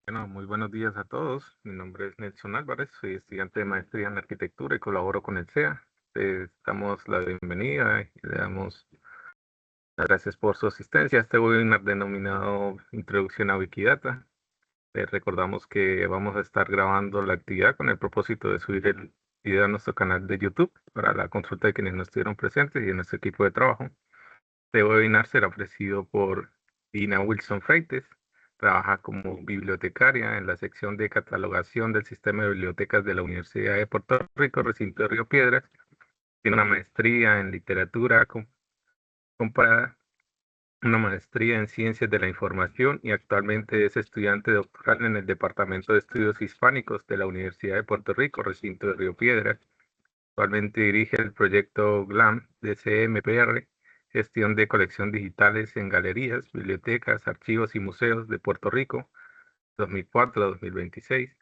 Bueno, muy buenos días a todos. Mi nombre es Nelson Álvarez, soy estudiante de maestría en arquitectura y colaboro con el CEA. Les damos la bienvenida y le damos las gracias por su asistencia a este webinar denominado Introducción a Wikidata. Les recordamos que vamos a estar grabando la actividad con el propósito de subir el video a nuestro canal de YouTube para la consulta de quienes no estuvieron presentes y de nuestro equipo de trabajo. Este webinar será ofrecido por Dina Wilson Freites. Trabaja como bibliotecaria en la sección de catalogación del sistema de bibliotecas de la Universidad de Puerto Rico, recinto de Río Piedras. Tiene una maestría en literatura comparada, una maestría en ciencias de la información y actualmente es estudiante doctoral en el Departamento de Estudios Hispánicos de la Universidad de Puerto Rico, recinto de Río Piedras. Actualmente dirige el proyecto GLAM de CMPR, gestión de colección digitales en galerías, bibliotecas, archivos y museos de Puerto Rico, 2004-2026,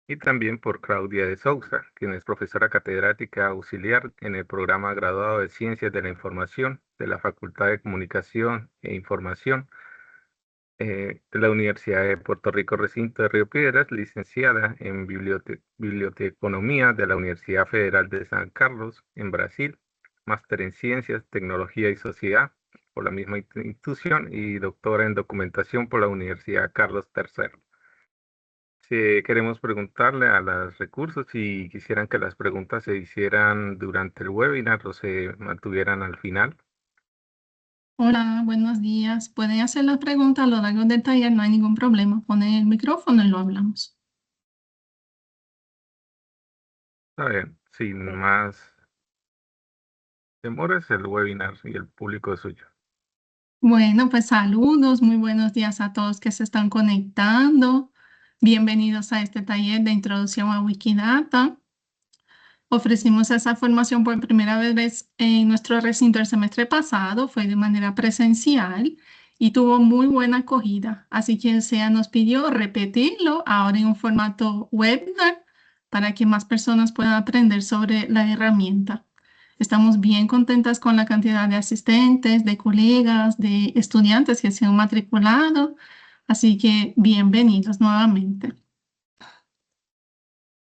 y también por Claudia de Sousa, quien es profesora catedrática auxiliar en el programa graduado de Ciencias de la Información de la Facultad de Comunicación e Información de la Universidad de Puerto Rico, recinto de Río Piedras, licenciada en Biblioteconomía de la Universidad Federal de San Carlos, en Brasil, máster en Ciencias, Tecnología y Sociedad por la misma institución y doctora en Documentación por la Universidad Carlos III. Si queremos preguntarle a los recursos si quisieran que las preguntas se hicieran durante el webinar o se mantuvieran al final. Hola, buenos días. Pueden hacer las preguntas a lo largo del taller, no hay ningún problema. Ponen el micrófono y lo hablamos. Está bien, sin más demoras, el webinar y el público es suyo. Bueno, pues saludos, muy buenos días a todos que se están conectando. Bienvenidos a este taller de introducción a Wikidata. Ofrecimos esa formación por primera vez en nuestro recinto el semestre pasado, fue de manera presencial y tuvo muy buena acogida. Así que el SEA nos pidió repetirlo ahora en un formato webinar para que más personas puedan aprender sobre la herramienta. Estamos bien contentas con la cantidad de asistentes, de colegas, de estudiantes que se han matriculado, así que bienvenidos nuevamente.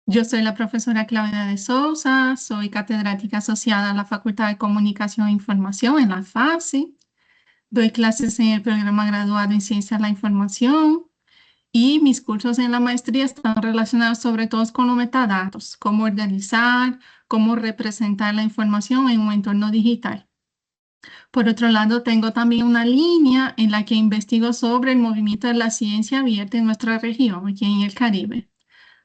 Yo soy la profesora Claudia de Sousa, soy catedrática asociada a la Facultad de Comunicación e Información en la FASI. Doy clases en el programa graduado en Ciencia de la Información y mis cursos en la maestría están relacionados sobre todo con los metadatos, cómo organizar, cómo representar la información en un entorno digital. Por otro lado, tengo también una línea en la que investigo sobre el movimiento de la ciencia abierta en nuestra región, aquí en el Caribe.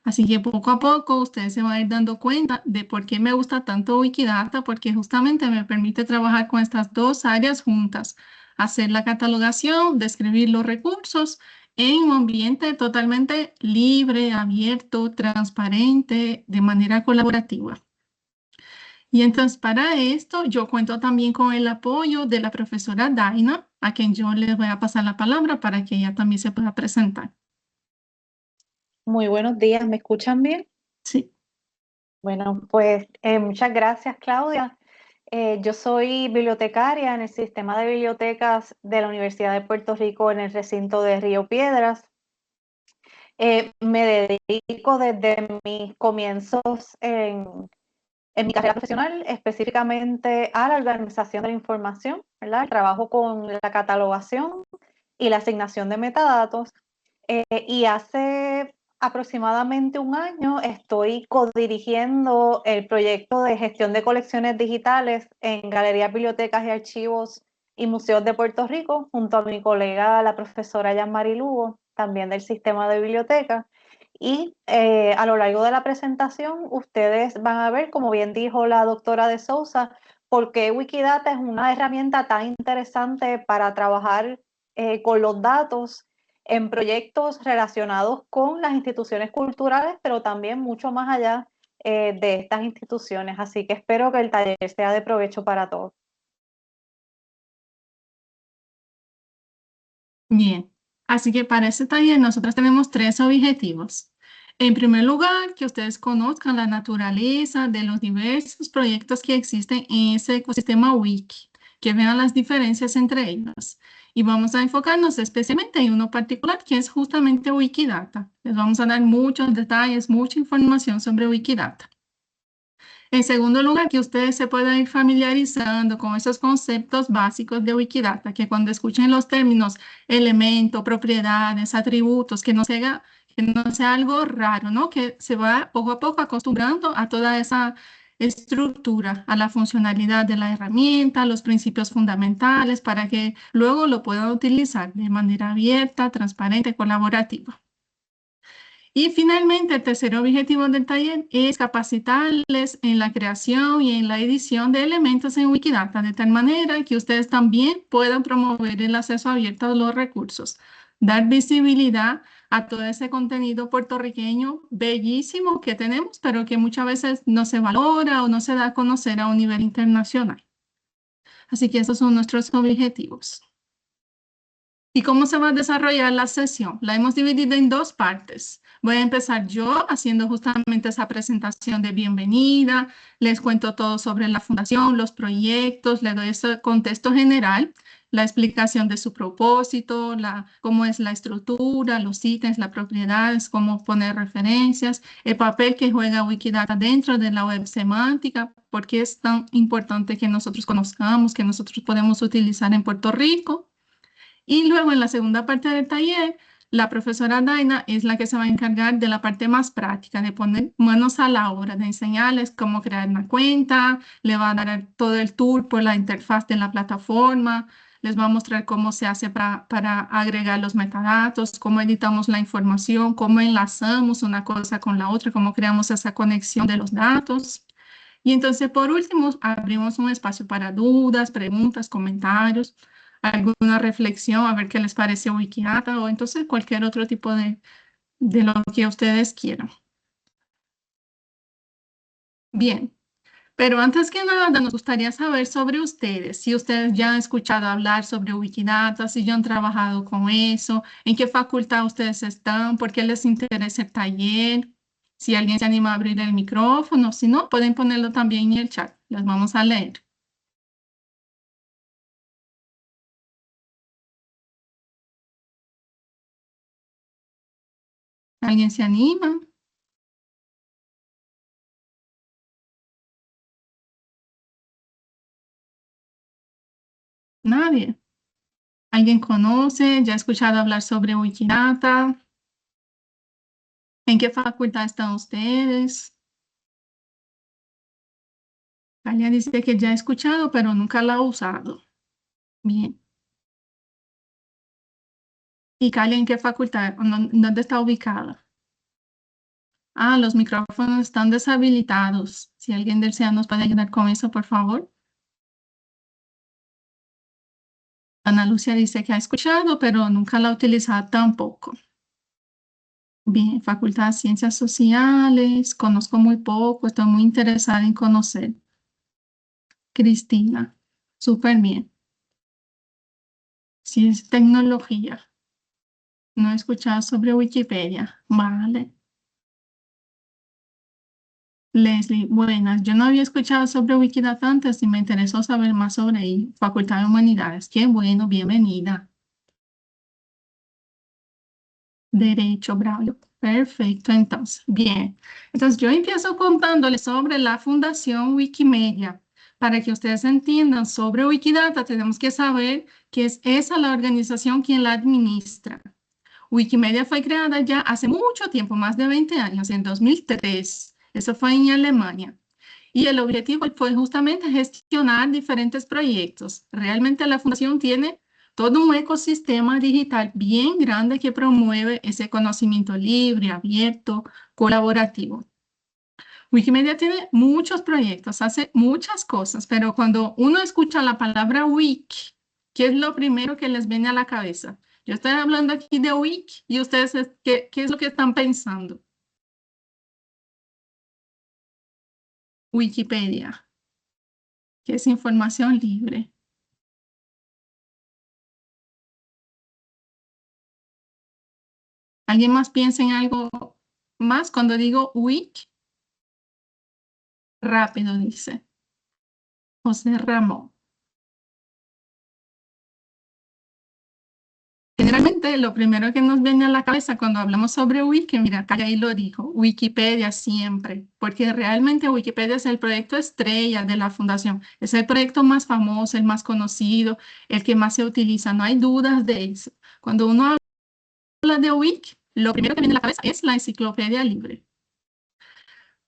Así que poco a poco ustedes se van a ir dando cuenta de por qué me gusta tanto Wikidata, porque justamente me permite trabajar con estas dos áreas juntas, hacer la catalogación, describir los recursos en un ambiente totalmente libre, abierto, transparente, de manera colaborativa. Y entonces para esto yo cuento también con el apoyo de la profesora Daina, a quien yo les voy a pasar la palabra para que ella también se pueda presentar. Muy buenos días, ¿me escuchan bien? Sí. Bueno, pues muchas gracias, Claudia. Yo soy bibliotecaria en el sistema de bibliotecas de la Universidad de Puerto Rico en el recinto de Río Piedras. Me dedico desde mis comienzos en mi carrera profesional específicamente a la organización de la información, ¿verdad? Trabajo con la catalogación y la asignación de metadatos. Y hace aproximadamente un año estoy codirigiendo el proyecto de gestión de colecciones digitales en galerías, bibliotecas y archivos y museos de Puerto Rico, junto a mi colega, la profesora Yanmari Lugo, también del sistema de bibliotecas. Y a lo largo de la presentación, ustedes van a ver, como bien dijo la doctora de Sousa, por qué Wikidata es una herramienta tan interesante para trabajar con los datos en proyectos relacionados con las instituciones culturales, pero también mucho más allá de estas instituciones. Así que espero que el taller sea de provecho para todos. Bien, así que para este taller nosotros tenemos tres objetivos. En primer lugar, que ustedes conozcan la naturaleza de los diversos proyectos que existen en ese ecosistema Wiki, que vean las diferencias entre ellas. Y vamos a enfocarnos especialmente en uno particular, que es justamente Wikidata. Les vamos a dar muchos detalles, mucha información sobre Wikidata. En segundo lugar, que ustedes se puedan ir familiarizando con esos conceptos básicos de Wikidata, que cuando escuchen los términos elemento, propiedades, atributos, que no sea algo raro, ¿no? Que se va poco a poco acostumbrando a toda esa estructura, a la funcionalidad de la herramienta, los principios fundamentales, para que luego lo puedan utilizar de manera abierta, transparente, colaborativa. Y finalmente, el tercer objetivo del taller es capacitarles en la creación y en la edición de elementos en Wikidata, de tal manera que ustedes también puedan promover el acceso abierto a los recursos, dar visibilidad a todo ese contenido puertorriqueño bellísimo que tenemos, pero que muchas veces no se valora o no se da a conocer a un nivel internacional. Así que esos son nuestros objetivos. ¿Y cómo se va a desarrollar la sesión? La hemos dividido en dos partes. Voy a empezar yo haciendo justamente esa presentación de bienvenida. Les cuento todo sobre la fundación, los proyectos, les doy ese contexto general, la explicación de su propósito, cómo es la estructura, los ítems, las propiedades, cómo poner referencias, el papel que juega Wikidata dentro de la web semántica, por qué es tan importante que nosotros conozcamos, que nosotros podemos utilizar en Puerto Rico. Y luego en la segunda parte del taller, la profesora Daina es la que se va a encargar de la parte más práctica, de poner manos a la obra, de enseñarles cómo crear una cuenta, le va a dar todo el tour por la interfaz de la plataforma, les va a mostrar cómo se hace para agregar los metadatos, cómo editamos la información, cómo enlazamos una cosa con la otra, cómo creamos esa conexión de los datos. Y entonces, por último, abrimos un espacio para dudas, preguntas, comentarios, alguna reflexión, a ver qué les parece Wikidata o entonces cualquier otro tipo de lo que ustedes quieran. Bien, pero antes que nada nos gustaría saber sobre ustedes, si ustedes ya han escuchado hablar sobre Wikidata, si ya han trabajado con eso, en qué facultad ustedes están, por qué les interesa el taller, si alguien se anima a abrir el micrófono, si no, pueden ponerlo también en el chat, les vamos a leer. ¿Alguien se anima? Nadie. ¿Alguien conoce? ¿Ya ha escuchado hablar sobre Wikidata? ¿En qué facultad están ustedes? Talia dice que ya ha escuchado, pero nunca la ha usado. Bien. ¿Y Calia en qué facultad? ¿Dónde está ubicada? Ah, los micrófonos están deshabilitados. Si alguien del SEA nos puede ayudar con eso, por favor. Ana Lucia dice que ha escuchado, pero nunca la ha utilizado tampoco. Bien, Facultad de Ciencias Sociales, conozco muy poco, estoy muy interesada en conocer. Cristina, súper bien. Si es tecnología, no he escuchado sobre Wikipedia, vale. Leslie, buenas, yo no había escuchado sobre Wikidata antes y me interesó saber más sobre ello. Facultad de Humanidades, qué bueno, bienvenida. Derecho, Braulio. Perfecto, entonces, bien. Entonces, yo empiezo contándoles sobre la Fundación Wikimedia. Para que ustedes entiendan sobre Wikidata, tenemos que saber que es esa la organización quien la administra. Wikimedia fue creada ya hace mucho tiempo, más de 20 años, en 2003. Eso fue en Alemania. Y el objetivo fue justamente gestionar diferentes proyectos. Realmente la fundación tiene todo un ecosistema digital bien grande que promueve ese conocimiento libre, abierto, colaborativo. Wikimedia tiene muchos proyectos, hace muchas cosas, pero cuando uno escucha la palabra wiki, ¿qué es lo primero que les viene a la cabeza? Yo estoy hablando aquí de wiki y ustedes, ¿qué es lo que están pensando? Wikipedia, que es información libre. ¿Alguien más piensa en algo más cuando digo wiki? Rápido, dice José Ramón. Obviamente, lo primero que nos viene a la cabeza cuando hablamos sobre Wiki, mira, acá ahí lo dijo, Wikipedia siempre, porque realmente Wikipedia es el proyecto estrella de la Fundación, es el proyecto más famoso, el más conocido, el que más se utiliza, no hay dudas de eso. Cuando uno habla de Wiki, lo primero que viene a la cabeza es la enciclopedia libre.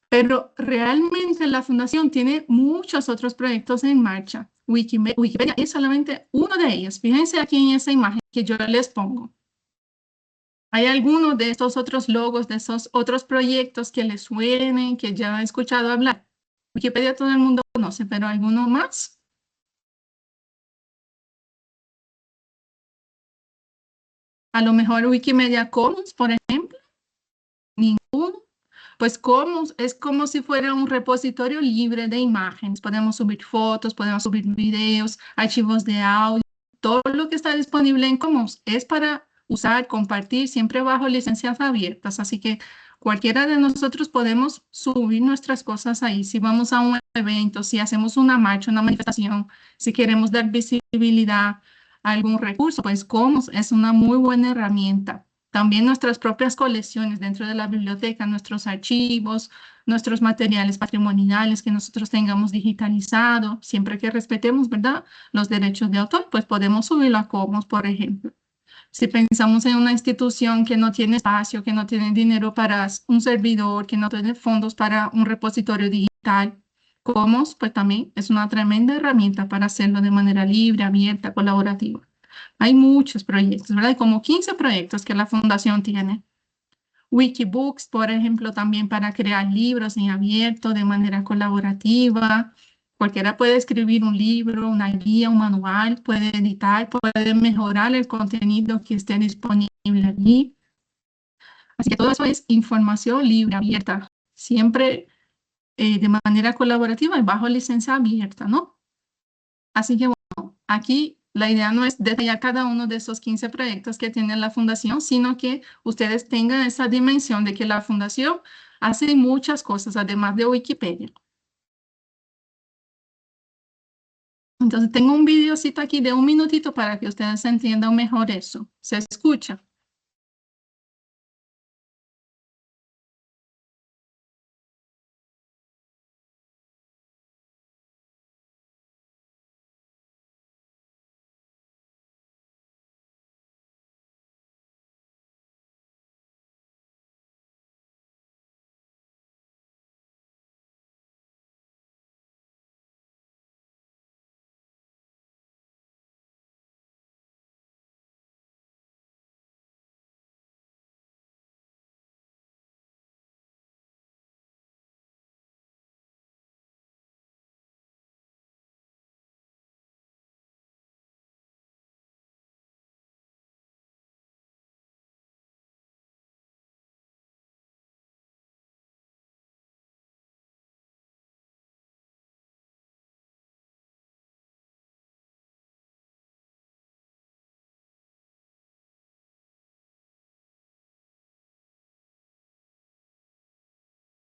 Pero realmente la Fundación tiene muchos otros proyectos en marcha. Wikipedia es solamente uno de ellos. Fíjense aquí en esa imagen que yo les pongo. ¿Hay alguno de estos otros logos, de esos otros proyectos que les suenen, que ya han escuchado hablar? Wikipedia todo el mundo conoce, pero ¿alguno más? A lo mejor Wikimedia Commons, por ejemplo. Ninguno. Pues es como si fuera un repositorio libre de imágenes. Podemos subir fotos, podemos subir videos, archivos de audio. Todo lo que está disponible en Commons es para usar, compartir, siempre bajo licencias abiertas. Así que cualquiera de nosotros podemos subir nuestras cosas ahí. Si vamos a un evento, si hacemos una marcha, una manifestación, si queremos dar visibilidad a algún recurso, pues Commons es una muy buena herramienta. También nuestras propias colecciones dentro de la biblioteca, nuestros archivos, nuestros materiales patrimoniales que nosotros tengamos digitalizado, siempre que respetemos, ¿verdad?, los derechos de autor, pues podemos subirlo a Commons, por ejemplo. Si pensamos en una institución que no tiene espacio, que no tiene dinero para un servidor, que no tiene fondos para un repositorio digital, Commons, pues también es una tremenda herramienta para hacerlo de manera libre, abierta, colaborativa. Hay muchos proyectos, ¿verdad? Hay como 15 proyectos que la Fundación tiene. Wikibooks, por ejemplo, también para crear libros en abierto de manera colaborativa. Cualquiera puede escribir un libro, una guía, un manual, puede editar, puede mejorar el contenido que esté disponible allí. Así que todo eso es información libre, abierta, siempre de manera colaborativa y bajo licencia abierta, ¿no? Así que bueno, aquí la idea no es detallar cada uno de esos 15 proyectos que tiene la Fundación, sino que ustedes tengan esa dimensión de que la Fundación hace muchas cosas, además de Wikipedia. Entonces, tengo un videocito aquí de 1 minutito para que ustedes entiendan mejor eso. ¿Se escucha?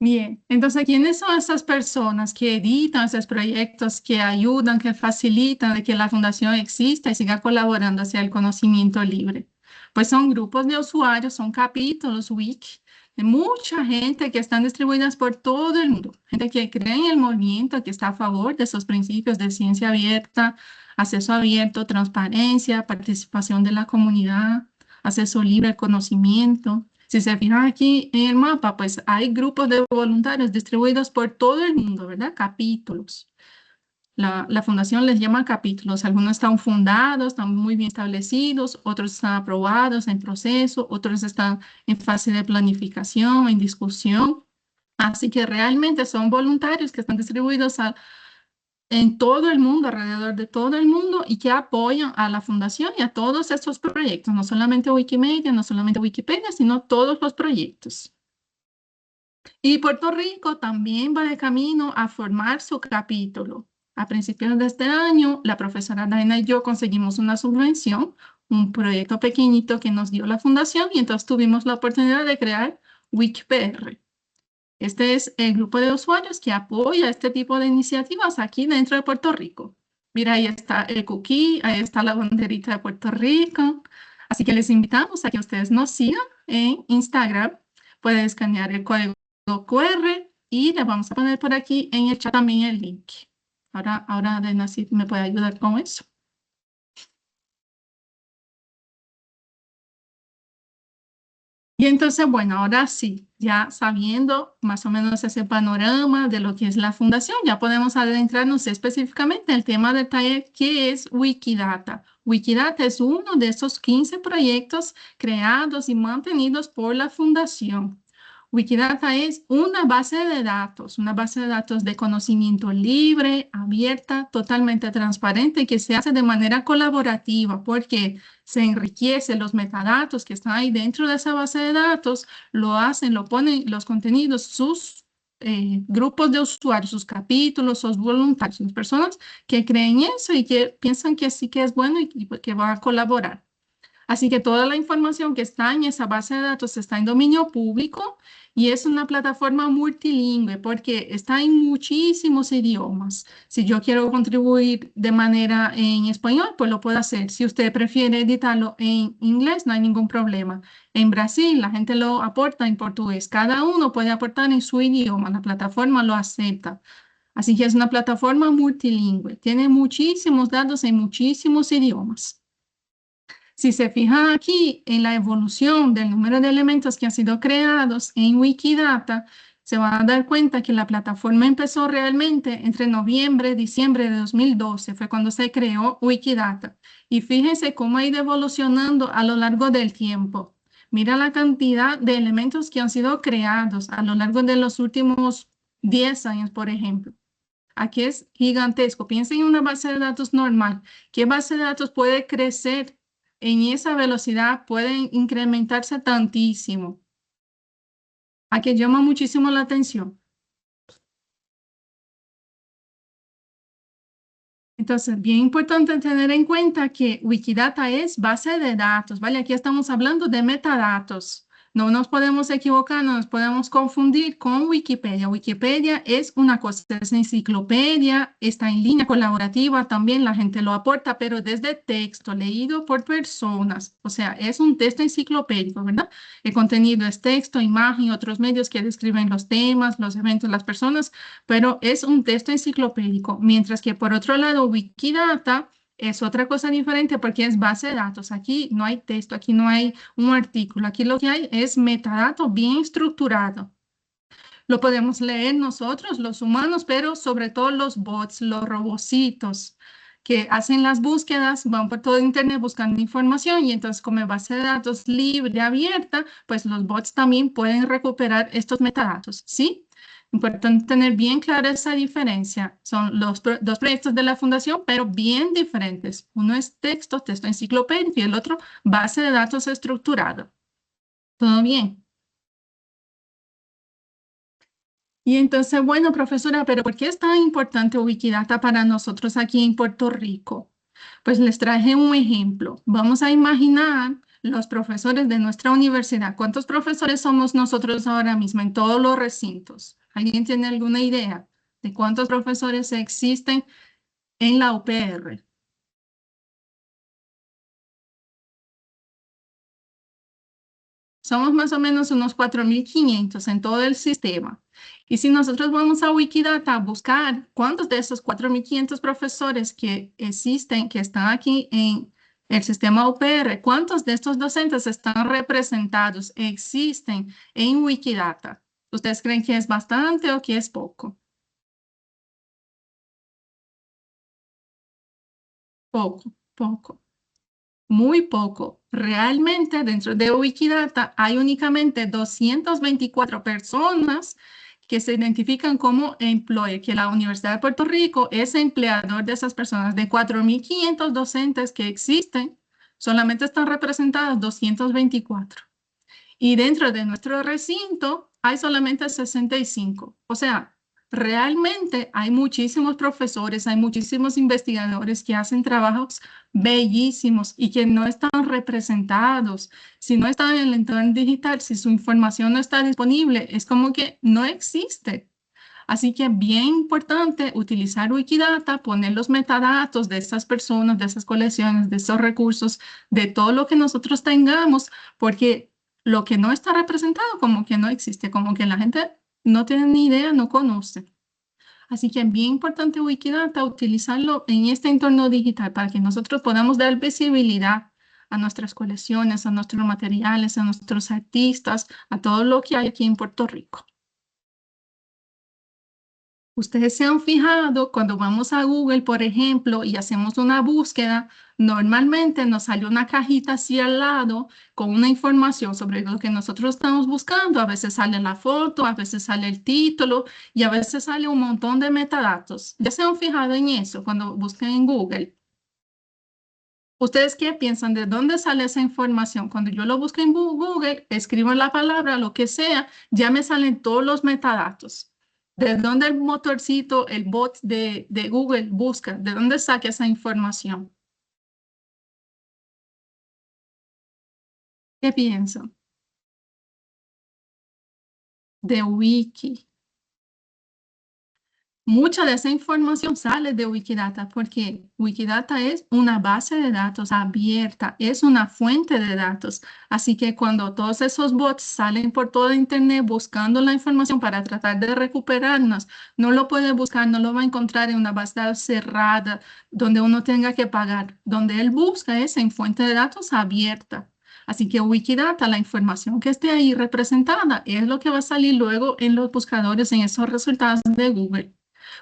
Bien, entonces, ¿quiénes son esas personas que editan esos proyectos, que ayudan, que facilitan de que la Fundación exista y siga colaborando hacia el conocimiento libre? Pues son grupos de usuarios, son capítulos wiki de mucha gente que están distribuidas por todo el mundo. Gente que cree en el movimiento, que está a favor de esos principios de ciencia abierta, acceso abierto, transparencia, participación de la comunidad, acceso libre al conocimiento. Si se fijan aquí en el mapa, pues hay grupos de voluntarios distribuidos por todo el mundo, ¿verdad? Capítulos. La Fundación les llama capítulos. Algunos están fundados, están muy bien establecidos, otros están aprobados, en proceso, otros están en fase de planificación, en discusión. Así que realmente son voluntarios que están distribuidos en todo el mundo, alrededor de todo el mundo, y que apoyan a la Fundación y a todos estos proyectos, no solamente Wikimedia, no solamente Wikipedia, sino todos los proyectos. Y Puerto Rico también va de camino a formar su capítulo. A principios de este año, la profesora Daina y yo conseguimos una subvención, un proyecto pequeñito que nos dio la Fundación, y entonces tuvimos la oportunidad de crear WikPR. Este es el grupo de usuarios que apoya este tipo de iniciativas aquí dentro de Puerto Rico. Mira, ahí está el cookie, ahí está la banderita de Puerto Rico, Así que les invitamos a que ustedes nos sigan en Instagram. Pueden escanear el código QR y le vamos a poner por aquí en el chat también el link. Ahora Adena sí me puede ayudar con eso. Y entonces, bueno, ahora sí, ya sabiendo más o menos ese panorama de lo que es la fundación, ya podemos adentrarnos específicamente en el tema del taller, que es Wikidata. Wikidata es uno de esos 15 proyectos creados y mantenidos por la fundación. Wikidata es una base de datos de conocimiento libre, abierta, totalmente transparente, que se hace de manera colaborativa, porque se enriquece los metadatos que están ahí dentro de esa base de datos, lo ponen los contenidos, sus grupos de usuarios, sus capítulos, sus voluntarios, las personas que creen eso y que piensan que sí que es bueno y que van a colaborar. Así que toda la información que está en esa base de datos está en dominio público y es una plataforma multilingüe porque está en muchísimos idiomas. Si yo quiero contribuir de manera en español, pues lo puedo hacer. Si usted prefiere editarlo en inglés, no hay ningún problema. En Brasil, la gente lo aporta en portugués. Cada uno puede aportar en su idioma. La plataforma lo acepta. Así que es una plataforma multilingüe. Tiene muchísimos datos en muchísimos idiomas. Si se fijan aquí en la evolución del número de elementos que han sido creados en Wikidata, se van a dar cuenta que la plataforma empezó realmente entre noviembre y diciembre de 2012, fue cuando se creó Wikidata. Y fíjense cómo ha ido evolucionando a lo largo del tiempo. Mira la cantidad de elementos que han sido creados a lo largo de los últimos 10 años, por ejemplo. Aquí es gigantesco. Piensen en una base de datos normal. ¿Qué base de datos puede crecer en esa velocidad? Pueden incrementarse tantísimo. Aquí llama muchísimo la atención. Entonces, bien importante tener en cuenta que Wikidata es base de datos, ¿vale? Aquí estamos hablando de metadatos. No nos podemos equivocar, no nos podemos confundir con Wikipedia. Wikipedia es una cosa, es enciclopedia, está en línea colaborativa, también la gente lo aporta, pero desde texto, leído por personas. O sea, es un texto enciclopédico, ¿verdad? El contenido es texto, imagen y otros medios que describen los temas, los eventos, las personas, pero es un texto enciclopédico. Mientras que por otro lado, Wikidata es otra cosa diferente porque es base de datos. Aquí no hay texto, aquí no hay un artículo. Aquí lo que hay es metadato bien estructurado. Lo podemos leer nosotros, los humanos, pero sobre todo los bots, los robocitos que hacen las búsquedas, van por todo Internet buscando información y entonces como base de datos libre, abierta, pues los bots también pueden recuperar estos metadatos, ¿sí? Importante tener bien clara esa diferencia. Son los dos proyectos de la fundación, pero bien diferentes. Uno es texto enciclopédico y el otro base de datos estructurado. ¿Todo bien? Y entonces, bueno, profesora, pero ¿por qué es tan importante Wikidata para nosotros aquí en Puerto Rico? Pues les traje un ejemplo. Vamos a imaginar los profesores de nuestra universidad. ¿Cuántos profesores somos nosotros ahora mismo en todos los recintos? ¿Alguien tiene alguna idea de cuántos profesores existen en la UPR? Somos más o menos unos 4.500 en todo el sistema. Y si nosotros vamos a Wikidata a buscar cuántos de esos 4.500 profesores que existen, que están aquí en el sistema UPR, cuántos de estos docentes están representados, existen en Wikidata. ¿Ustedes creen que es bastante o que es poco? Poco. Muy poco. Realmente dentro de Wikidata hay únicamente 224 personas que se identifican como employer, que la Universidad de Puerto Rico es empleador de esas personas. De 4.500 docentes que existen, solamente están representadas 224. Y dentro de nuestro recinto hay solamente 65. O sea, realmente hay muchísimos profesores, hay muchísimos investigadores que hacen trabajos bellísimos y que no están representados. Si no están en el entorno digital, si su información no está disponible, es como que no existe. Así que es bien importante utilizar Wikidata, poner los metadatos de estas personas, de esas colecciones, de esos recursos, de todo lo que nosotros tengamos, porque lo que no está representado como que no existe, como que la gente no tiene ni idea, no conoce. Así que es bien importante Wikidata utilizarlo en este entorno digital para que nosotros podamos dar visibilidad a nuestras colecciones, a nuestros materiales, a nuestros artistas, a todo lo que hay aquí en Puerto Rico. Ustedes se han fijado, cuando vamos a Google, por ejemplo, y hacemos una búsqueda, normalmente nos sale una cajita así al lado con una información sobre lo que nosotros estamos buscando. A veces sale la foto, a veces sale el título y a veces sale un montón de metadatos. ¿Ya se han fijado en eso cuando buscan en Google? ¿Ustedes qué piensan? ¿De dónde sale esa información? Cuando yo lo busco en Google, escribo la palabra, lo que sea, ya me salen todos los metadatos. ¿De dónde el motorcito, el bot de Google busca? ¿De dónde saca esa información? ¿Qué piensan? De Wiki. Mucha de esa información sale de Wikidata porque Wikidata es una base de datos abierta, es una fuente de datos. Así que cuando todos esos bots salen por todo Internet buscando la información para tratar de recuperarnos, no lo puede buscar, no lo va a encontrar en una base de datos cerrada donde uno tenga que pagar. Donde él busca es en fuente de datos abierta. Así que Wikidata, la información que esté ahí representada, es lo que va a salir luego en los buscadores, en esos resultados de Google.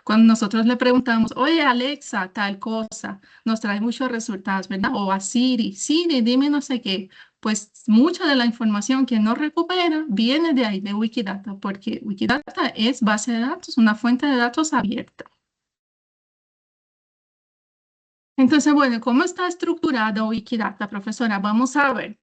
Cuando nosotros le preguntamos, oye Alexa, tal cosa, nos trae muchos resultados, ¿verdad? O a Siri, Siri, dime no sé qué. Pues mucha de la información que nos recupera viene de ahí, de Wikidata, porque Wikidata es base de datos, una fuente de datos abierta. Entonces, bueno, ¿cómo está estructurada Wikidata, profesora? Vamos a ver.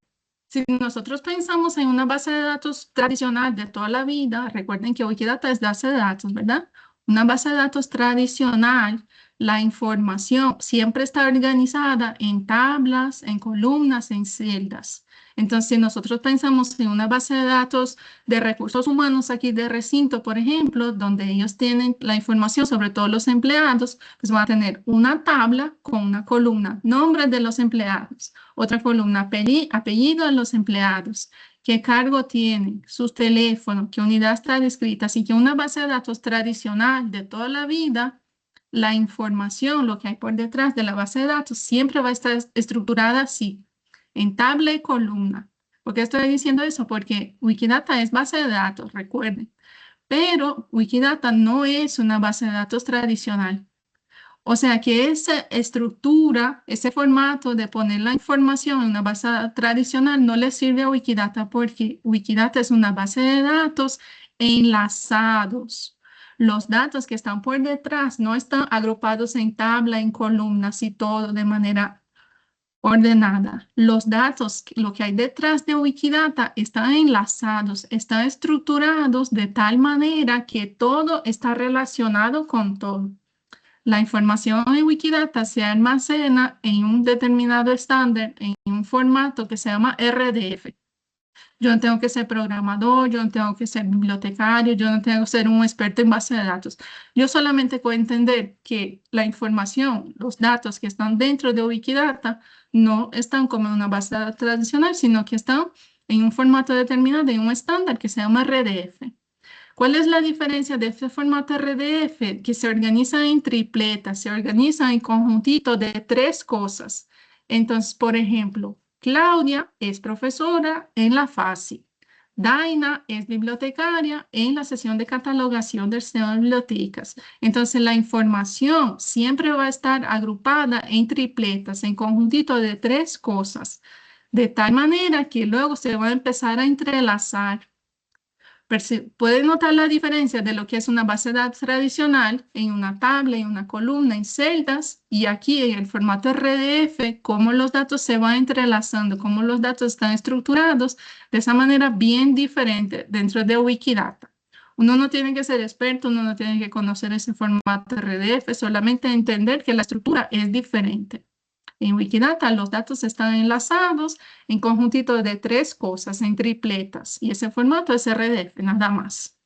Si nosotros pensamos en una base de datos tradicional de toda la vida, recuerden que Wikidata es base de datos, ¿verdad? Una base de datos tradicional, la información siempre está organizada en tablas, en columnas, en celdas. Entonces, si nosotros pensamos en una base de datos de recursos humanos aquí de recinto, por ejemplo, donde ellos tienen la información sobre todos los empleados, pues van a tener una tabla con una columna, nombres de los empleados, otra columna, apellido de los empleados, qué cargo tienen, sus teléfonos, qué unidad está descrita. Así que una base de datos tradicional de toda la vida, la información, lo que hay por detrás de la base de datos, siempre va a estar estructurada así, en tabla y columna. ¿Por qué estoy diciendo eso? Porque Wikidata es base de datos, recuerden. Pero Wikidata no es una base de datos tradicional. O sea que esa estructura, ese formato de poner la información en una base tradicional no le sirve a Wikidata porque Wikidata es una base de datos enlazados. Los datos que están por detrás no están agrupados en tabla, en columnas y todo de manera ordenada. Los datos, lo que hay detrás de Wikidata están enlazados, están estructurados de tal manera que todo está relacionado con todo. La información en Wikidata se almacena en un determinado estándar, en un formato que se llama RDF. Yo no tengo que ser programador, yo no tengo que ser bibliotecario, yo no tengo que ser un experto en base de datos. Yo solamente puedo entender que la información, los datos que están dentro de Wikidata no están como en una base de datos tradicional, sino que están en un formato determinado, en un estándar que se llama RDF. ¿Cuál es la diferencia de este formato RDF? Que se organiza en tripletas, se organiza en conjuntito de 3 cosas. Entonces, por ejemplo, Claudia es profesora en la FASI. Daina es bibliotecaria en la sesión de catalogación del sistema de bibliotecas. Entonces, la información siempre va a estar agrupada en tripletas, en conjuntito de 3 cosas, de tal manera que luego se va a empezar a entrelazar. Pueden notar la diferencia de lo que es una base de datos tradicional en una tabla, en una columna, en celdas, y aquí en el formato RDF, cómo los datos se van entrelazando, cómo los datos están estructurados de esa manera bien diferente dentro de Wikidata. Uno no tiene que ser experto, uno no tiene que conocer ese formato RDF, solamente entender que la estructura es diferente. En Wikidata los datos están enlazados en conjuntito de 3 cosas, en tripletas, y ese formato es RDF, nada más.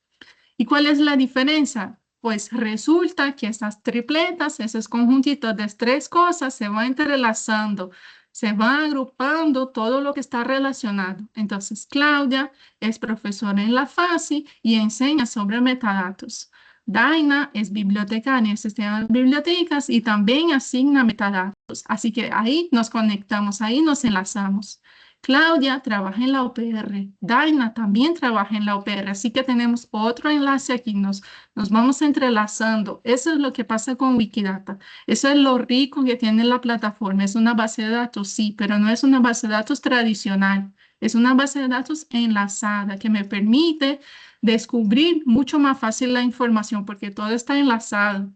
¿Y cuál es la diferencia? pues resulta que esas tripletas, esos conjuntitos de 3 cosas se van entrelazando, se va agrupando todo lo que está relacionado. Entonces, Claudia es profesora en la FASI y enseña sobre metadatos. Daina es bibliotecaria en el sistema de bibliotecas y también asigna metadatos. Así que ahí nos conectamos, ahí nos enlazamos. Claudia trabaja en la OPR, Daina también trabaja en la OPR, así que tenemos otro enlace aquí, nos vamos entrelazando. Eso es lo que pasa con Wikidata. Eso es lo rico que tiene la plataforma. Es una base de datos, sí, pero no es una base de datos tradicional. Es una base de datos enlazada que me permite descubrir mucho más fácil la información porque todo está enlazado.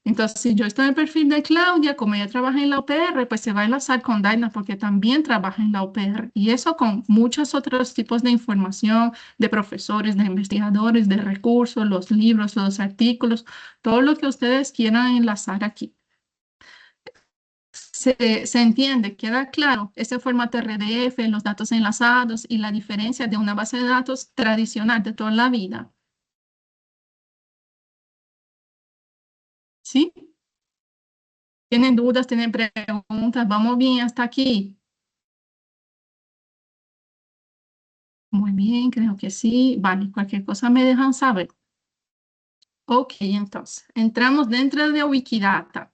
Entonces, si yo estoy en el perfil de Claudia, como ella trabaja en la OPR, pues se va a enlazar con Daina porque también trabaja en la OPR. Y eso con muchos otros tipos de información, de profesores, de investigadores, de recursos, los libros, los artículos, todo lo que ustedes quieran enlazar aquí. Se entiende, queda claro ese formato RDF, los datos enlazados y la diferencia de una base de datos tradicional de toda la vida. ¿Sí? ¿Tienen dudas? ¿Tienen preguntas? ¿Vamos bien hasta aquí? Muy bien, creo que sí. Vale, cualquier cosa me dejan saber. Ok, entonces, entramos dentro de Wikidata.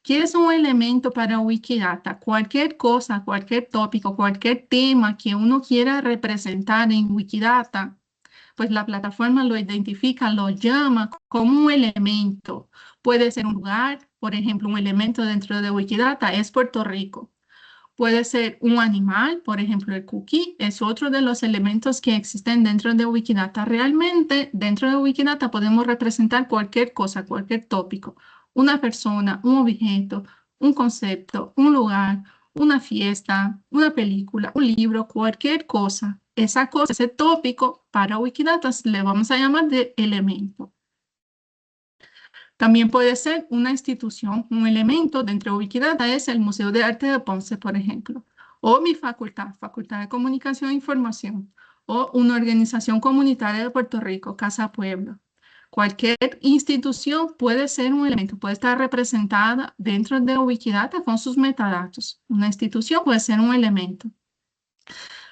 ¿Qué es un elemento para Wikidata? Cualquier cosa, cualquier tópico, cualquier tema que uno quiera representar en Wikidata, pues la plataforma lo identifica, lo llama como un elemento. Puede ser un lugar, por ejemplo, un elemento dentro de Wikidata es Puerto Rico. Puede ser un animal, por ejemplo, el cookie es otro de los elementos que existen dentro de Wikidata. Realmente, dentro de Wikidata podemos representar cualquier cosa, cualquier tópico, una persona, un objeto, un concepto, un lugar, una fiesta, una película, un libro, cualquier cosa. Esa cosa, ese tópico para Wikidata le vamos a llamar de elemento. También puede ser una institución, un elemento dentro de Wikidata es el Museo de Arte de Ponce, por ejemplo, o mi facultad, Facultad de Comunicación e Información, o una organización comunitaria de Puerto Rico, Casa Pueblo. Cualquier institución puede ser un elemento, puede estar representada dentro de Wikidata con sus metadatos. Una institución puede ser un elemento.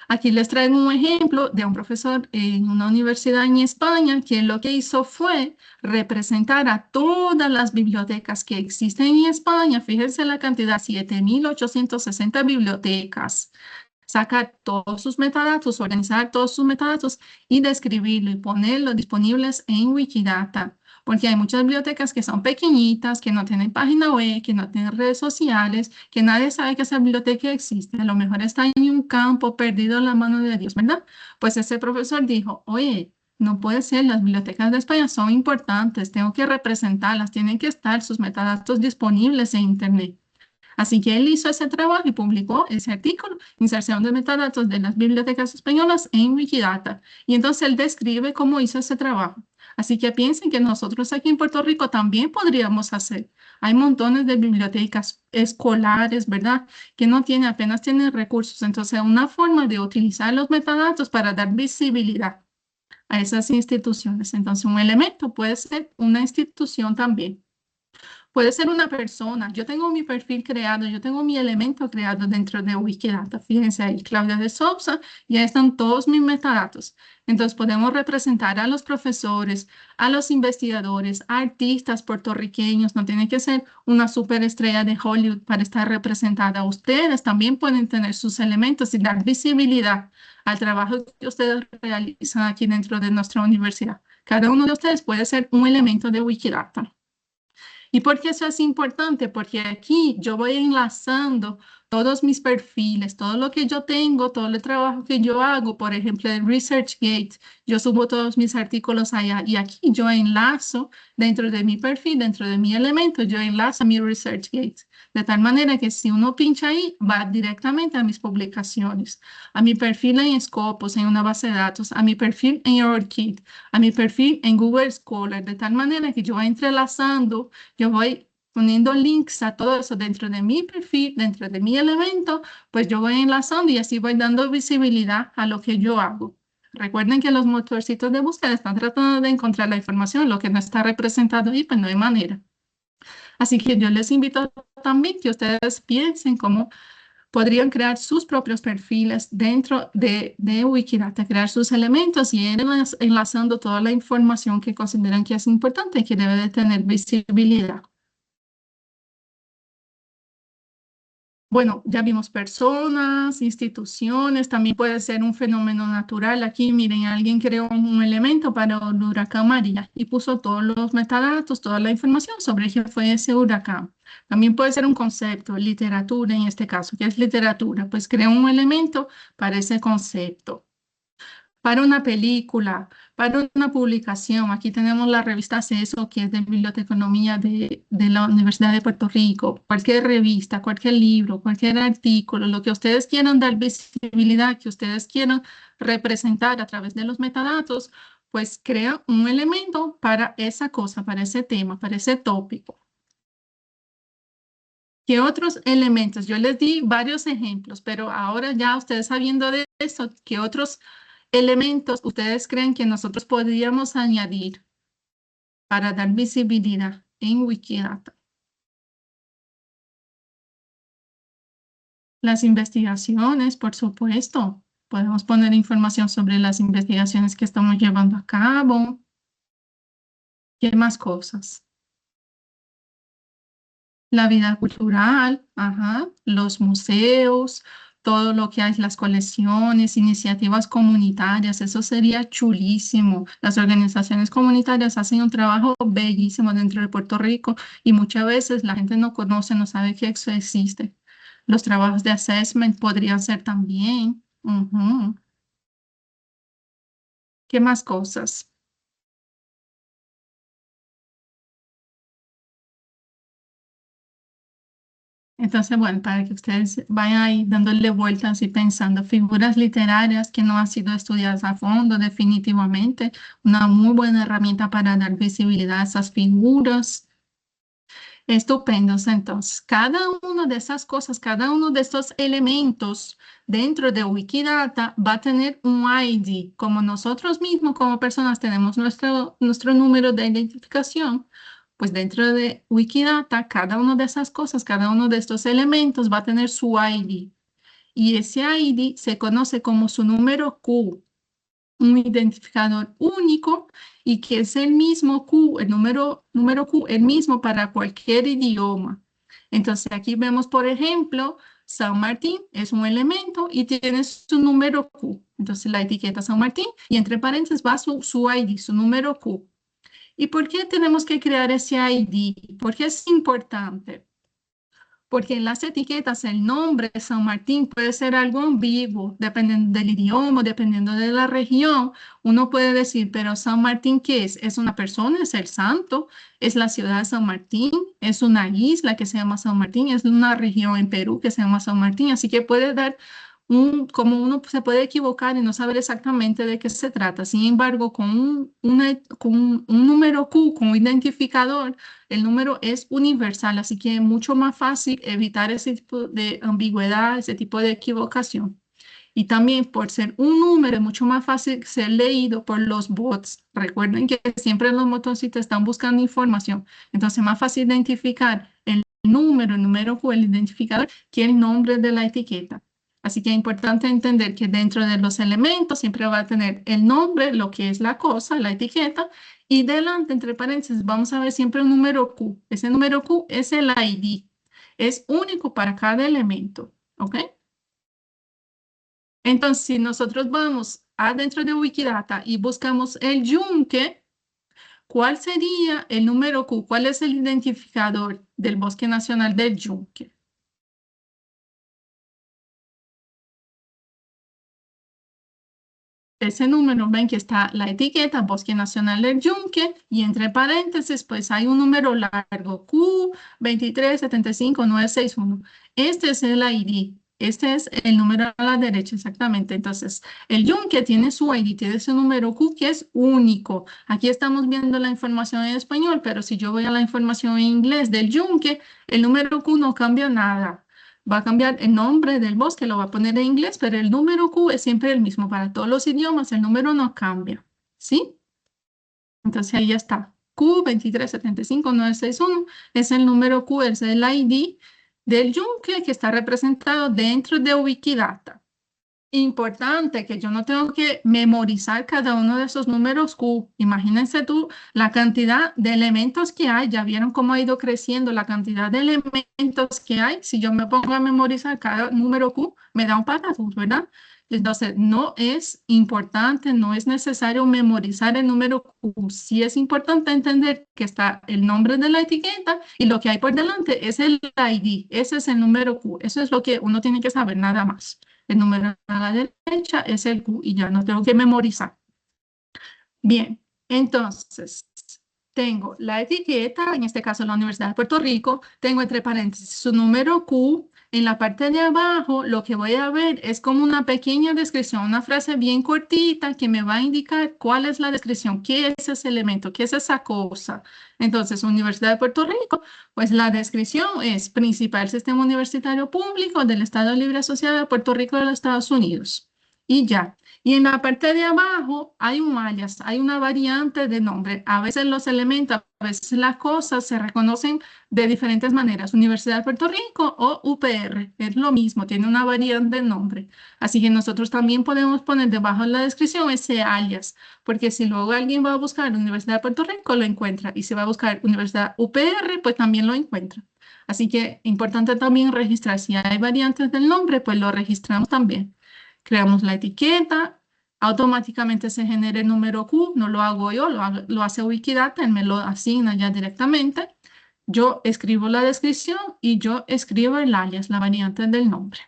Aquí les traigo un ejemplo de un profesor en una universidad en España que lo que hizo fue representar a todas las bibliotecas que existen en España. Fíjense la cantidad, 7.860 bibliotecas. Sacar todos sus metadatos, organizar todos sus metadatos y describirlo y ponerlos disponibles en Wikidata. Porque hay muchas bibliotecas que son pequeñitas, que no tienen página web, que no tienen redes sociales, que nadie sabe que esa biblioteca existe. A lo mejor está en un campo perdido en la mano de Dios, ¿verdad? Pues ese profesor dijo, oye, no puede ser, las bibliotecas de España son importantes, tengo que representarlas, tienen que estar sus metadatos disponibles en Internet. Así que él hizo ese trabajo y publicó ese artículo, Inserción de metadatos de las bibliotecas españolas en Wikidata. Y entonces él describe cómo hizo ese trabajo. Así que piensen que nosotros aquí en Puerto Rico también podríamos hacer. Hay montones de bibliotecas escolares, ¿verdad? Que no tienen, apenas tienen recursos. Entonces, una forma de utilizar los metadatos para dar visibilidad a esas instituciones. Entonces, un elemento puede ser una institución también. Puede ser una persona. Yo tengo mi perfil creado, yo tengo mi elemento creado dentro de Wikidata. Fíjense ahí, Claudia de Sousa, ya están todos mis metadatos. Entonces podemos representar a los profesores, a los investigadores, a artistas puertorriqueños. No tiene que ser una superestrella de Hollywood para estar representada. Ustedes también pueden tener sus elementos y dar visibilidad al trabajo que ustedes realizan aquí dentro de nuestra universidad. Cada uno de ustedes puede ser un elemento de Wikidata. ¿Y por qué eso es importante? Porque aquí yo voy enlazando todos mis perfiles, todo lo que yo tengo, todo el trabajo que yo hago, por ejemplo, en ResearchGate, yo subo todos mis artículos allá y aquí yo enlazo dentro de mi perfil, dentro de mi elemento, yo enlazo a mi ResearchGate, de tal manera que si uno pincha ahí, va directamente a mis publicaciones, a mi perfil en Scopus, en una base de datos, a mi perfil en OrCid, a mi perfil en Google Scholar, de tal manera que yo voy entrelazando, yo voy poniendo links a todo eso dentro de mi perfil, dentro de mi elemento, pues yo voy enlazando y así voy dando visibilidad a lo que yo hago. Recuerden que los motorcitos de búsqueda están tratando de encontrar la información, lo que no está representado ahí, pues no hay manera. Así que yo les invito también que ustedes piensen cómo podrían crear sus propios perfiles dentro de Wikidata, crear sus elementos y ir enlazando toda la información que consideran que es importante y que debe de tener visibilidad. Bueno, ya vimos personas, instituciones, también puede ser un fenómeno natural. Aquí, miren, alguien creó un elemento para el huracán María y puso todos los metadatos, toda la información sobre qué fue ese huracán. También puede ser un concepto, literatura en este caso. ¿Qué es literatura? Pues crea un elemento para ese concepto. Para una película, para una publicación. Aquí tenemos la revista CESO, que es de biblioteconomía de la Universidad de Puerto Rico. Cualquier revista, cualquier libro, cualquier artículo, lo que ustedes quieran dar visibilidad, que ustedes quieran representar a través de los metadatos, pues crea un elemento para esa cosa, para ese tema, para ese tópico. ¿Qué otros elementos? Yo les di varios ejemplos, pero ahora ya ustedes sabiendo de eso, ¿qué otros elementos ustedes creen que nosotros podríamos añadir para dar visibilidad en Wikidata? Las investigaciones, por supuesto. Podemos poner información sobre las investigaciones que estamos llevando a cabo. ¿Qué más cosas? La vida cultural, ajá, los museos, todo lo que hay, las colecciones, iniciativas comunitarias, eso sería chulísimo. Las organizaciones comunitarias hacen un trabajo bellísimo dentro de Puerto Rico y muchas veces la gente no conoce, no sabe que eso existe. Los trabajos de assessment podrían ser también. Ujú. ¿Qué más cosas? Entonces, bueno, para que ustedes vayan ahí dándole vueltas y pensando, figuras literarias que no han sido estudiadas a fondo, definitivamente, una muy buena herramienta para dar visibilidad a esas figuras. Estupendos, entonces, cada una de esas cosas, cada uno de estos elementos dentro de Wikidata va a tener un ID, como nosotros mismos como personas tenemos nuestro número de identificación. Pues dentro de Wikidata, cada una de esas cosas, cada uno de estos elementos va a tener su ID. Y ese ID se conoce como su número Q, un identificador único y que es el mismo Q, el número Q, el mismo para cualquier idioma. Entonces aquí vemos, por ejemplo, San Martín es un elemento y tiene su número Q. Entonces la etiqueta San Martín y entre paréntesis va su ID, su número Q. ¿Y por qué tenemos que crear ese ID? ¿Por qué es importante? Porque en las etiquetas el nombre de San Martín puede ser algo ambiguo, dependiendo del idioma, dependiendo de la región. Uno puede decir, pero San Martín, ¿qué es? ¿Es una persona? ¿Es el santo? ¿Es la ciudad de San Martín? ¿Es una isla que se llama San Martín? ¿Es una región en Perú que se llama San Martín? Así que puede dar como uno se puede equivocar y no saber exactamente de qué se trata. Sin embargo, con un número Q, con un identificador, el número es universal, así que es mucho más fácil evitar ese tipo de ambigüedad, ese tipo de equivocación. Y también por ser un número es mucho más fácil ser leído por los bots. Recuerden que siempre los motorcitos están buscando información. Entonces es más fácil identificar el número Q, el identificador, que el nombre de la etiqueta. Así que es importante entender que dentro de los elementos siempre va a tener el nombre, lo que es la cosa, la etiqueta, y delante, entre paréntesis, vamos a ver siempre un número Q. Ese número Q es el ID. Es único para cada elemento, ¿ok? Entonces, si nosotros vamos adentro de Wikidata y buscamos el yunque, ¿cuál sería el número Q? ¿Cuál es el identificador del Bosque Nacional del Yunque? Ese número, ven que está la etiqueta Bosque Nacional del Yunque y entre paréntesis pues hay un número largo Q2375961. Este es el ID, este es el número a la derecha exactamente. Entonces el Yunque tiene su ID, tiene su número Q que es único. Aquí estamos viendo la información en español, pero si yo voy a la información en inglés del Yunque, el número Q no cambia nada. va a cambiar el nombre del bosque, lo va a poner en inglés, pero el número Q es siempre el mismo. Para todos los idiomas, el número no cambia, ¿sí? Entonces ahí ya está. Q2375961 es el número Q, es el ID del yunque que está representado dentro de Wikidata. Importante que yo no tengo que memorizar cada uno de esos números Q. Imagínense tú la cantidad de elementos que hay. Ya vieron cómo ha ido creciendo la cantidad de elementos que hay. Si yo me pongo a memorizar cada número Q, me da un patatús, ¿verdad? Entonces, no es importante, no es necesario memorizar el número Q. Sí es importante entender que está el nombre de la etiqueta y lo que hay por delante es el ID. Ese es el número Q. Eso es lo que uno tiene que saber, nada más. El número a la derecha es el Q y ya no tengo que memorizar. Bien, entonces tengo la etiqueta, en este caso la Universidad de Puerto Rico, tengo entre paréntesis su número Q. En la parte de abajo lo que voy a ver es como una pequeña descripción, una frase bien cortita que me va a indicar cuál es la descripción, qué es ese elemento, qué es esa cosa. Entonces, Universidad de Puerto Rico, pues la descripción es principal sistema universitario público del Estado Libre Asociado de Puerto Rico de los Estados Unidos. Y ya. Y en la parte de abajo hay un alias, hay una variante de nombre. A veces los elementos, a veces las cosas se reconocen de diferentes maneras. Universidad de Puerto Rico o UPR, es lo mismo, tiene una variante de nombre. Así que nosotros también podemos poner debajo de la descripción ese alias, porque si luego alguien va a buscar Universidad de Puerto Rico, lo encuentra. Y si va a buscar Universidad UPR, pues también lo encuentra. Así que importante también registrar. Si hay variantes del nombre, pues lo registramos también. Creamos la etiqueta, automáticamente se genera el número Q, no lo hago yo, lo hace Wikidata, él me lo asigna ya directamente. Yo escribo la descripción y yo escribo el alias, la variante del nombre.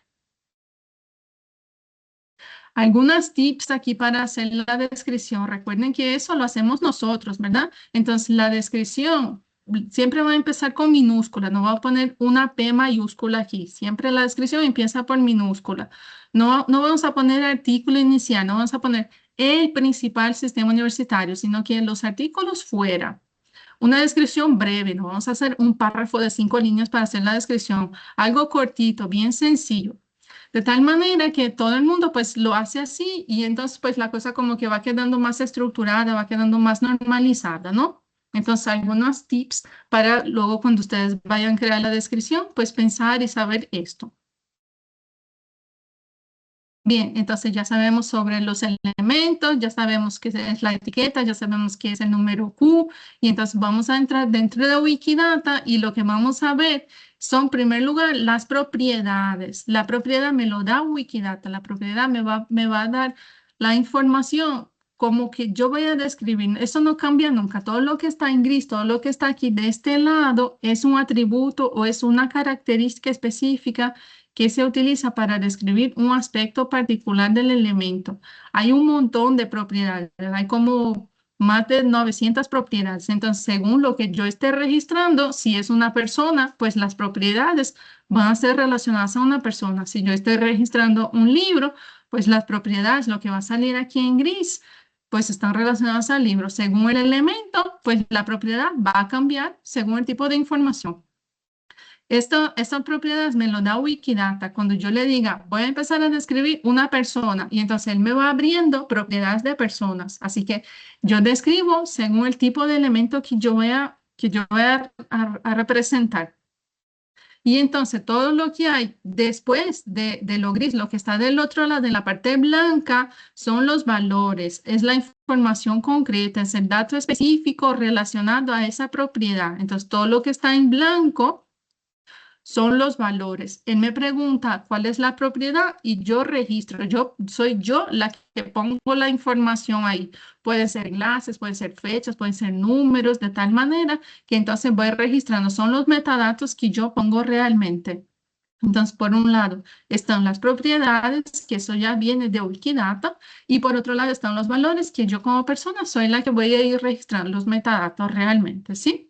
Algunas tips aquí para hacer la descripción. Recuerden que eso lo hacemos nosotros, ¿verdad? Entonces, la descripción siempre va a empezar con minúscula. No voy a poner una P mayúscula aquí. Siempre la descripción empieza por minúscula. No vamos a poner artículo inicial, no vamos a poner el principal sistema universitario, sino que los artículos fuera. Una descripción breve, no vamos a hacer un párrafo de 5 líneas para hacer la descripción. Algo cortito, bien sencillo. De tal manera que todo el mundo pues lo hace así y entonces pues la cosa como que va quedando más estructurada, va quedando más normalizada, ¿no? Entonces algunos tips para luego cuando ustedes vayan a crear la descripción, pues pensar y saber esto. Bien, entonces ya sabemos sobre los elementos, ya sabemos qué es la etiqueta, ya sabemos qué es el número Q y entonces vamos a entrar dentro de Wikidata y lo que vamos a ver son, en primer lugar, las propiedades. La propiedad me lo da Wikidata, la propiedad me va a dar la información como que yo voy a describir. Eso no cambia nunca. Todo lo que está en gris, todo lo que está aquí de este lado es un atributo o es una característica específica que se utiliza para describir un aspecto particular del elemento. Hay un montón de propiedades, hay como más de 900 propiedades. Entonces, según lo que yo esté registrando, si es una persona, pues las propiedades van a ser relacionadas a una persona. Si yo estoy registrando un libro, pues las propiedades, lo que va a salir aquí en gris, pues están relacionadas al libro. Según el elemento, pues la propiedad va a cambiar según el tipo de información. Estas propiedades me lo da Wikidata. Cuando yo le diga, voy a empezar a describir una persona y entonces él me va abriendo propiedades de personas. Así que yo describo según el tipo de elemento que yo voy a representar. Y entonces todo lo que hay después de lo gris, lo que está del otro lado, de la parte blanca, son los valores. Es la información concreta, es el dato específico relacionado a esa propiedad. Entonces todo lo que está en blanco son los valores. Él me pregunta cuál es la propiedad y yo registro. Soy yo la que pongo la información ahí. Puede ser enlaces, puede ser fechas, pueden ser números, de tal manera que entonces voy registrando. Son los metadatos que yo pongo realmente. Entonces, por un lado están las propiedades, que eso ya viene de Wikidata, y por otro lado están los valores, que yo como persona soy la que voy a ir registrando los metadatos realmente, ¿sí?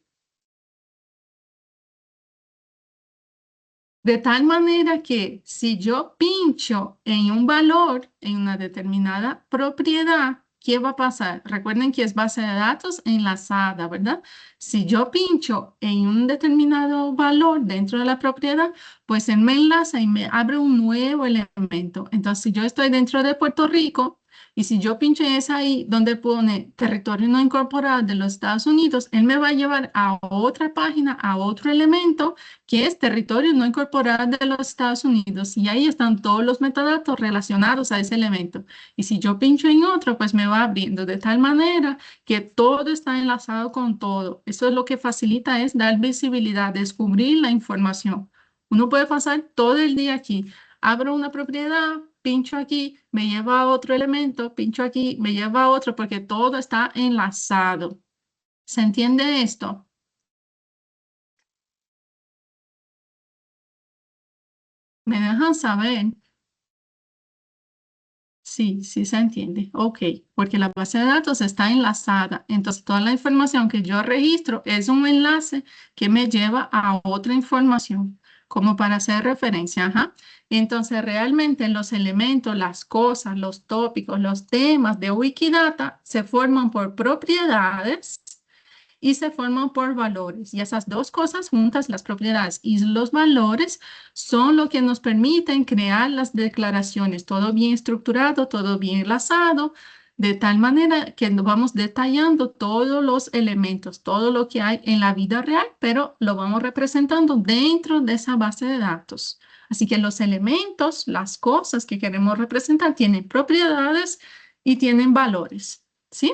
De tal manera que si yo pincho en un valor, en una determinada propiedad, ¿qué va a pasar? Recuerden que es base de datos enlazada, ¿verdad? Si yo pincho en un determinado valor dentro de la propiedad, pues él me enlaza y me abre un nuevo elemento. Entonces, si yo estoy dentro de Puerto Rico y si yo pincho en esa ahí donde pone territorio no incorporado de los Estados Unidos, él me va a llevar a otra página, a otro elemento que es territorio no incorporado de los Estados Unidos. Y ahí están todos los metadatos relacionados a ese elemento. Y si yo pincho en otro, pues me va abriendo de tal manera que todo está enlazado con todo. Eso es lo que facilita, es dar visibilidad, descubrir la información. Uno puede pasar todo el día aquí. Abro una propiedad, pincho aquí, me lleva a otro elemento, pincho aquí, me lleva a otro, porque todo está enlazado. ¿Se entiende esto? ¿Me dejan saber? Sí, sí se entiende. Ok, porque la base de datos está enlazada. Entonces, toda la información que yo registro es un enlace que me lleva a otra información, como para hacer referencia. Ajá. Entonces, realmente los elementos, las cosas, los tópicos, los temas de Wikidata se forman por propiedades y se forman por valores. Y esas dos cosas juntas, las propiedades y los valores, son lo que nos permiten crear las declaraciones, todo bien estructurado, todo bien enlazado, de tal manera que nos vamos detallando todos los elementos, todo lo que hay en la vida real, pero lo vamos representando dentro de esa base de datos. Así que los elementos, las cosas que queremos representar, tienen propiedades y tienen valores, ¿sí?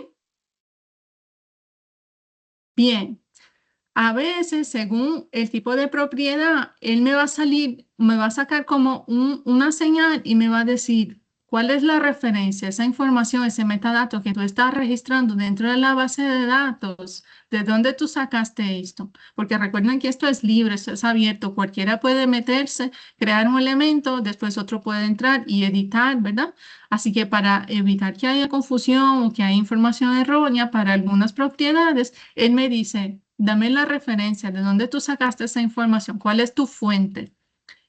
Bien, a veces, según el tipo de propiedad, él me va a salir, me va a sacar como una señal y me va a decir cuál es la referencia, esa información, ese metadato que tú estás registrando dentro de la base de datos, de dónde tú sacaste esto. Porque recuerden que esto es libre, esto es abierto, cualquiera puede meterse, crear un elemento, después otro puede entrar y editar, ¿verdad? Así que para evitar que haya confusión o que haya información errónea para algunas propiedades, él me dice, dame la referencia de dónde tú sacaste esa información, cuál es tu fuente.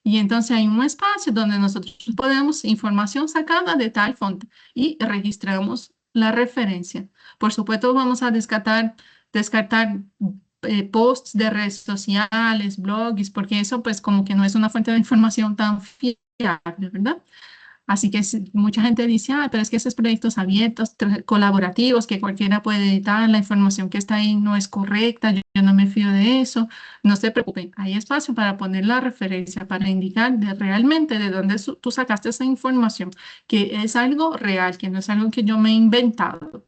Y entonces hay un espacio donde nosotros podemos información sacada de tal fuente y registramos la referencia. Por supuesto, vamos a descartar posts de redes sociales, blogs, porque eso pues como que no es una fuente de información tan fiable, ¿verdad? Así que mucha gente dice, ah, pero es que esos proyectos abiertos, colaborativos, que cualquiera puede editar, la información que está ahí no es correcta, yo no me fío de eso. No se preocupen, hay espacio para poner la referencia, para indicar realmente de dónde tú sacaste esa información, que es algo real, que no es algo que yo me he inventado.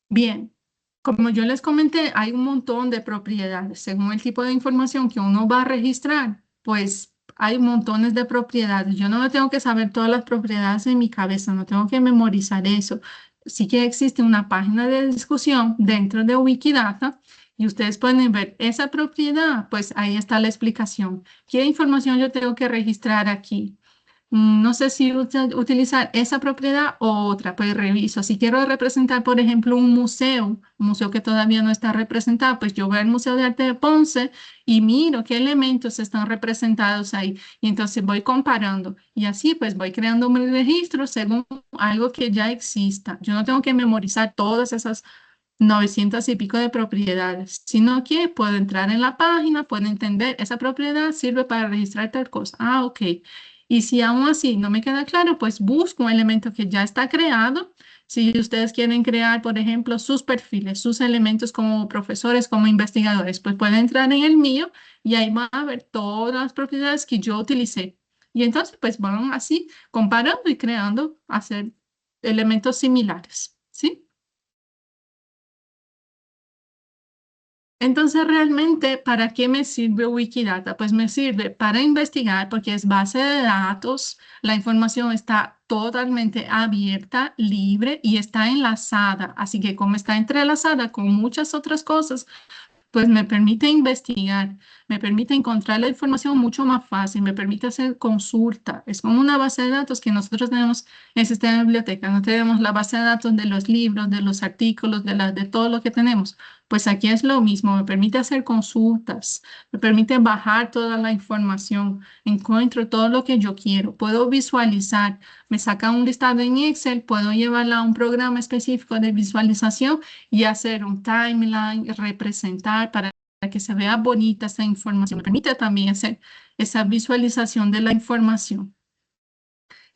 Bien, como yo les comenté, hay un montón de propiedades. Según el tipo de información que uno va a registrar, pues hay montones de propiedades. Yo no me tengo que saber todas las propiedades en mi cabeza, no tengo que memorizar eso. Sí que existe una página de discusión dentro de Wikidata y ustedes pueden ver esa propiedad, pues ahí está la explicación. ¿Qué información yo tengo que registrar aquí? No sé si utilizar esa propiedad o otra, pues reviso. Si quiero representar, por ejemplo, un museo que todavía no está representado, pues yo voy al Museo de Arte de Ponce y miro qué elementos están representados ahí. Y entonces voy comparando. Y así pues voy creando mi registro según algo que ya exista. Yo no tengo que memorizar todas esas 900 y pico de propiedades, sino que puedo entrar en la página, puedo entender, esa propiedad sirve para registrar tal cosa. Ah, ok. Y si aún así no me queda claro, pues busco un elemento que ya está creado. Si ustedes quieren crear, por ejemplo, sus perfiles, sus elementos como profesores, como investigadores, pues pueden entrar en el mío y ahí van a ver todas las propiedades que yo utilicé. Y entonces, pues van así comparando y creando, hacer elementos similares, ¿sí? Entonces, realmente, ¿para qué me sirve Wikidata? Pues me sirve para investigar porque es base de datos, la información está totalmente abierta, libre y está enlazada. Así que como está entrelazada con muchas otras cosas, pues me permite investigar, me permite encontrar la información mucho más fácil, me permite hacer consulta. Es como una base de datos que nosotros tenemos en el sistema de biblioteca. No tenemos la base de datos de los libros, de los artículos, de todo lo que tenemos. Pues aquí es lo mismo, me permite hacer consultas, me permite bajar toda la información, encuentro todo lo que yo quiero, puedo visualizar, me saca un listado en Excel, puedo llevarla a un programa específico de visualización y hacer un timeline, representar para que se vea bonita esa información. Me permite también hacer esa visualización de la información.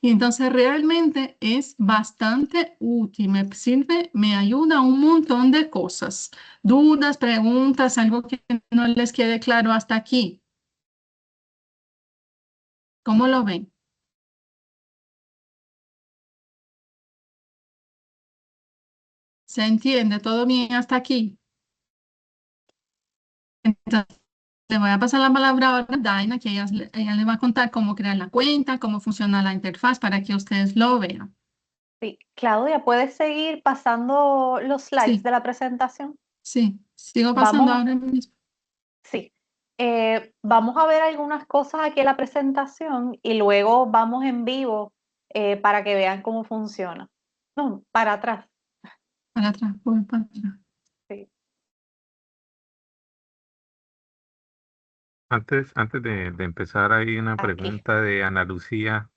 Y entonces realmente es bastante útil, me sirve, me ayuda un montón de cosas. Dudas, preguntas, algo que no les quede claro hasta aquí. ¿Cómo lo ven? ¿Se entiende todo bien hasta aquí? Entonces, le voy a pasar la palabra ahora a Daina, que ella le va a contar cómo crear la cuenta, cómo funciona la interfaz para que ustedes lo vean. Sí, Claudia, ¿puedes seguir pasando los slides Sí, de la presentación? sí, sigo pasando Vamos, ahora mismo. sí. Vamos a ver algunas cosas aquí en la presentación y luego vamos en vivo para que vean cómo funciona. No, para atrás. Para atrás, voy para atrás. Sí. Antes de empezar, hay una Aquí. pregunta de Ana Lucía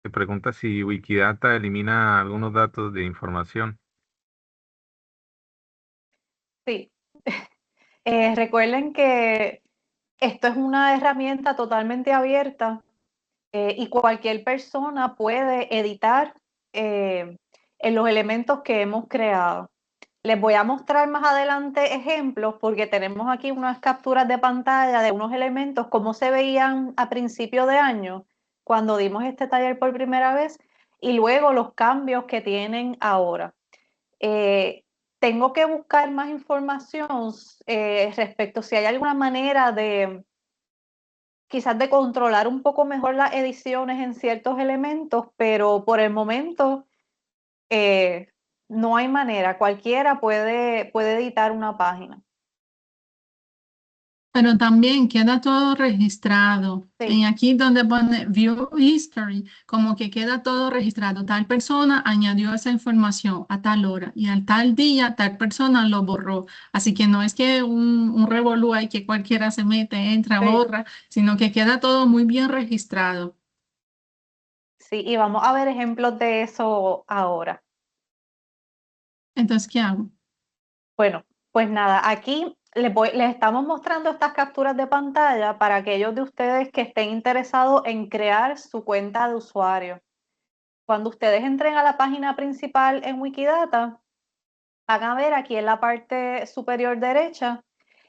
que pregunta si Wikidata elimina algunos datos de información. Sí. Recuerden que esto es una herramienta totalmente abierta y cualquier persona puede editar en los elementos que hemos creado. Les voy a mostrar más adelante ejemplos porque tenemos aquí unas capturas de pantalla de unos elementos, cómo se veían a principio de año cuando dimos este taller por primera vez y luego los cambios que tienen ahora. Tengo que buscar más información respecto si hay alguna manera de quizás de controlar un poco mejor las ediciones en ciertos elementos, pero por el momento no hay manera, cualquiera puede editar una página. Pero también queda todo registrado. Sí, En aquí donde pone View History, como que queda todo registrado. Tal persona añadió esa información a tal hora y al tal día tal persona lo borró. Así que no es que un revolú hay que cualquiera se mete, entra, sí, borra, sino que queda todo muy bien registrado. sí, y vamos a ver ejemplos de eso ahora. Entonces, ¿qué hago? Bueno, pues nada, aquí les estamos mostrando estas capturas de pantalla para aquellos de ustedes que estén interesados en crear su cuenta de usuario. Cuando ustedes entren a la página principal en Wikidata, van a ver aquí en la parte superior derecha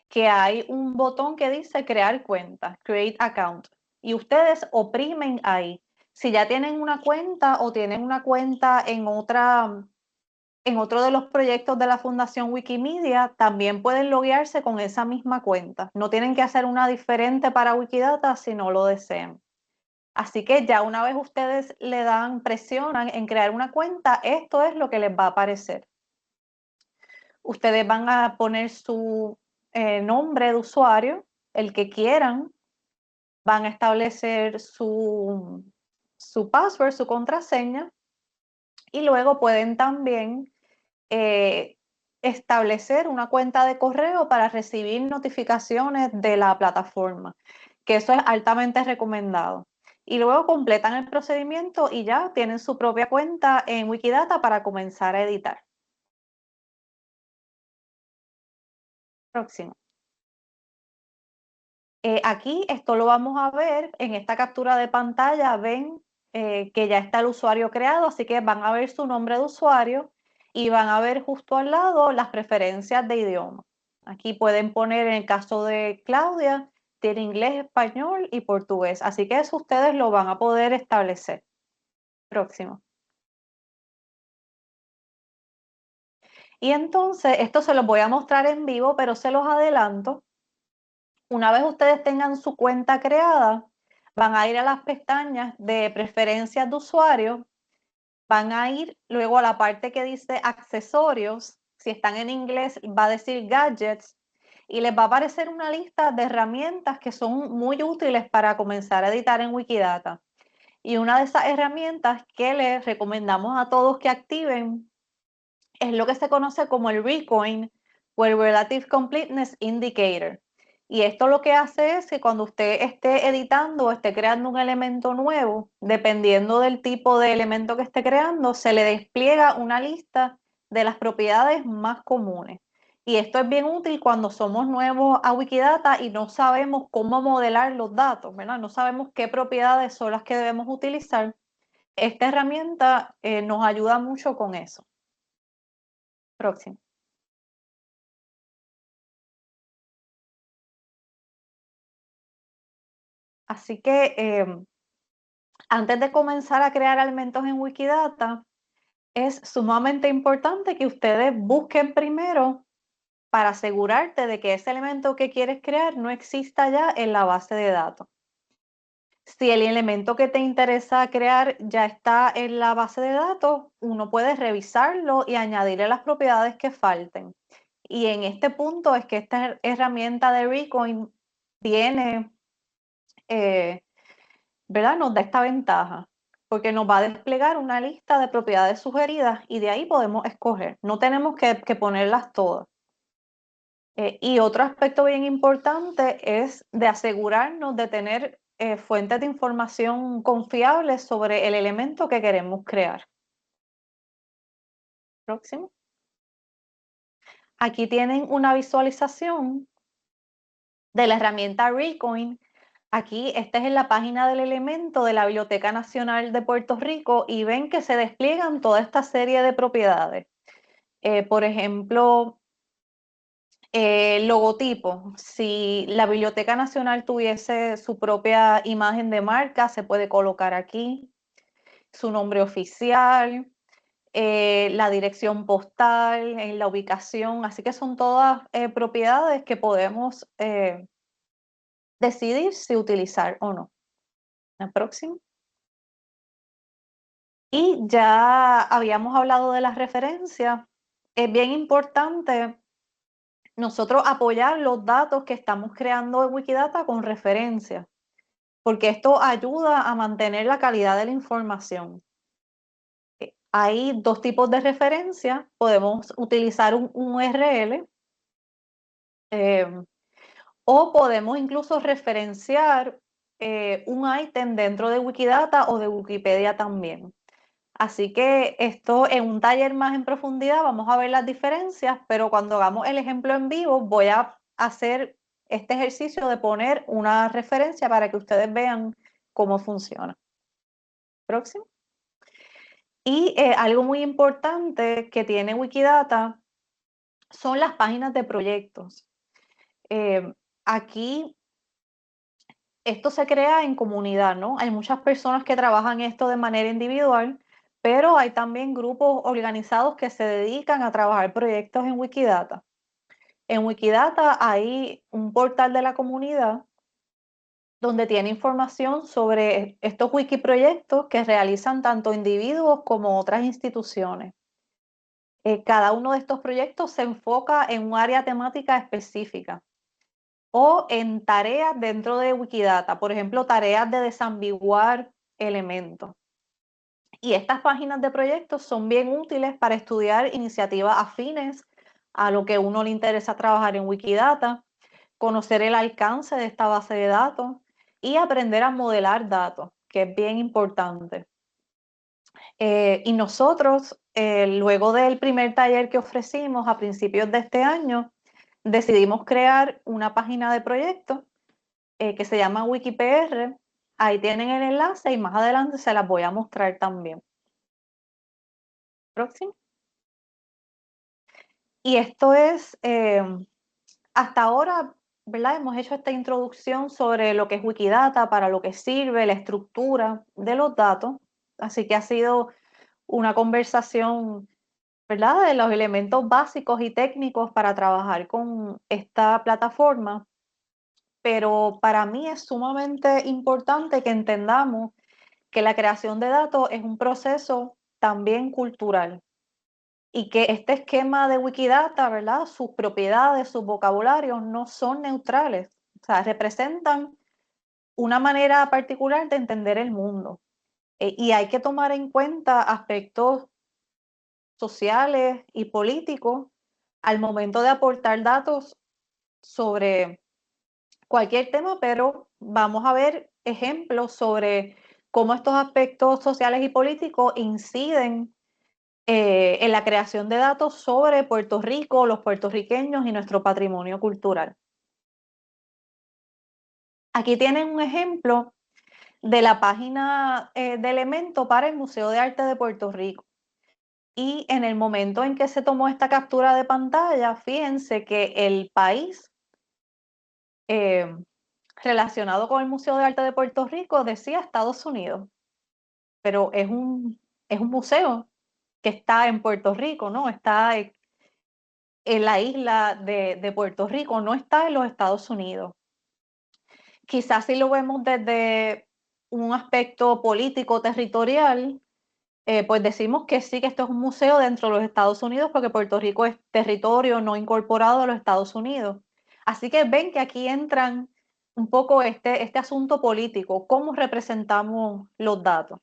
que hay un botón que dice crear cuenta, create account, y ustedes oprimen ahí. Si ya tienen una cuenta o tienen una cuenta en otro de los proyectos de la Fundación Wikimedia, también pueden loguearse con esa misma cuenta. No tienen que hacer una diferente para Wikidata si no lo desean. Así que ya una vez ustedes le dan, presionan en crear una cuenta, esto es lo que les va a aparecer. Ustedes van a poner su nombre de usuario, el que quieran, van a establecer su password, su contraseña, y luego pueden también establecer una cuenta de correo para recibir notificaciones de la plataforma, que eso es altamente recomendado. Y luego completan el procedimiento y ya tienen su propia cuenta en Wikidata para comenzar a editar. Próximo. Aquí esto lo vamos a ver en esta captura de pantalla, ven que ya está el usuario creado, así que van a ver su nombre de usuario y van a ver justo al lado las preferencias de idioma. Aquí pueden poner, en el caso de Claudia, tiene inglés, español y portugués, así que eso ustedes lo van a poder establecer. Próximo. Y entonces, esto se los voy a mostrar en vivo, pero se los adelanto. Una vez ustedes tengan su cuenta creada, van a ir a las pestañas de preferencias de usuario, van a ir luego a la parte que dice accesorios, si están en inglés va a decir gadgets, y les va a aparecer una lista de herramientas que son muy útiles para comenzar a editar en Wikidata. Y una de esas herramientas que les recomendamos a todos que activen es lo que se conoce como el RECOIN o el Relative Completeness Indicator. Y esto lo que hace es que cuando usted esté editando o esté creando un elemento nuevo, dependiendo del tipo de elemento que esté creando, se le despliega una lista de las propiedades más comunes. Y esto es bien útil cuando somos nuevos a Wikidata y no sabemos cómo modelar los datos, ¿verdad? No sabemos qué propiedades son las que debemos utilizar. Esta herramienta nos ayuda mucho con eso. Próximo. Así que antes de comenzar a crear elementos en Wikidata, es sumamente importante que ustedes busquen primero para asegurarte de que ese elemento que quieres crear no exista ya en la base de datos. Si el elemento que te interesa crear ya está en la base de datos, uno puede revisarlo y añadirle las propiedades que falten. Y en este punto es que esta herramienta de RECOIN viene, ¿verdad? Nos da esta ventaja, porque nos va a desplegar una lista de propiedades sugeridas y de ahí podemos escoger. No tenemos que ponerlas todas. Y otro aspecto bien importante es de asegurarnos de tener fuentes de información confiables sobre el elemento que queremos crear. Próximo. Aquí tienen una visualización de la herramienta RECOIN. Aquí, esta es en la página del elemento de la Biblioteca Nacional de Puerto Rico y ven que se despliegan toda esta serie de propiedades. Por ejemplo, logotipo. Si la Biblioteca Nacional tuviese su propia imagen de marca, se puede colocar aquí. Su nombre oficial, la dirección postal, la ubicación. Así que son todas propiedades que podemos decidir si utilizar o no. La próxima. Y ya habíamos hablado de las referencias. Es bien importante nosotros apoyar los datos que estamos creando en Wikidata con referencias, porque esto ayuda a mantener la calidad de la información. Hay dos tipos de referencia. Podemos utilizar un URL o podemos incluso referenciar un ítem dentro de Wikidata o de Wikipedia también. Así que esto en un taller más en profundidad vamos a ver las diferencias, pero cuando hagamos el ejemplo en vivo voy a hacer este ejercicio de poner una referencia para que ustedes vean cómo funciona. Próximo. Y algo muy importante que tiene Wikidata son las páginas de proyectos. Aquí esto se crea en comunidad, ¿no? Hay muchas personas que trabajan esto de manera individual, pero hay también grupos organizados que se dedican a trabajar proyectos en Wikidata. En Wikidata hay un portal de la comunidad donde tiene información sobre estos wikiproyectos que realizan tanto individuos como otras instituciones. Cada uno de estos proyectos se enfoca en un área temática específica o en tareas dentro de Wikidata, por ejemplo, tareas de desambiguar elementos. Y estas páginas de proyectos son bien útiles para estudiar iniciativas afines a lo que a uno le interesa trabajar en Wikidata, conocer el alcance de esta base de datos y aprender a modelar datos, que es bien importante. Y nosotros, luego del primer taller que ofrecimos a principios de este año, decidimos crear una página de proyecto que se llama WikiPR. Ahí tienen el enlace y más adelante se las voy a mostrar también. Próximo. Y esto es, hasta ahora, ¿verdad? Hemos hecho esta introducción sobre lo que es Wikidata, para lo que sirve, la estructura de los datos. Así que ha sido una conversación, ¿verdad?, de los elementos básicos y técnicos para trabajar con esta plataforma. Pero para mí es sumamente importante que entendamos que la creación de datos es un proceso también cultural y que este esquema de Wikidata, ¿verdad? Sus propiedades, sus vocabularios no son neutrales, o sea, representan una manera particular de entender el mundo. Y hay que tomar en cuenta aspectos sociales y políticos al momento de aportar datos sobre cualquier tema, pero vamos a ver ejemplos sobre cómo estos aspectos sociales y políticos inciden en la creación de datos sobre Puerto Rico, los puertorriqueños y nuestro patrimonio cultural. Aquí tienen un ejemplo de la página de Elemento para el Museo de Arte de Puerto Rico. Y en el momento en que se tomó esta captura de pantalla, fíjense que el país relacionado con el Museo de Arte de Puerto Rico decía Estados Unidos, pero es un museo que está en Puerto Rico, ¿no? Está en la isla de Puerto Rico, no está en los Estados Unidos. Quizás si lo vemos desde un aspecto político territorial, pues decimos que sí, que esto es un museo dentro de los Estados Unidos porque Puerto Rico es territorio no incorporado a los Estados Unidos. Así que ven que aquí entran un poco este asunto político, cómo representamos los datos.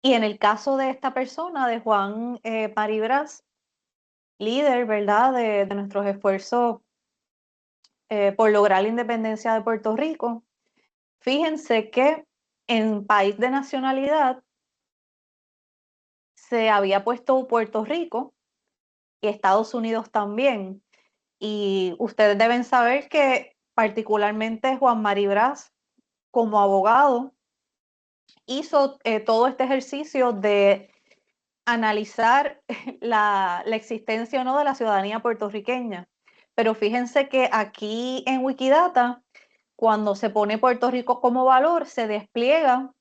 Y en el caso de esta persona, de Juan Maribras, líder, ¿verdad?, de nuestros esfuerzos por lograr la independencia de Puerto Rico, fíjense que en país de nacionalidad se había puesto Puerto Rico y Estados Unidos también. Y ustedes deben saber que particularmente Juan Maribras, como abogado, hizo todo este ejercicio de analizar la existencia o no de la ciudadanía puertorriqueña. Pero fíjense que aquí en Wikidata, cuando se pone Puerto Rico como valor, se despliega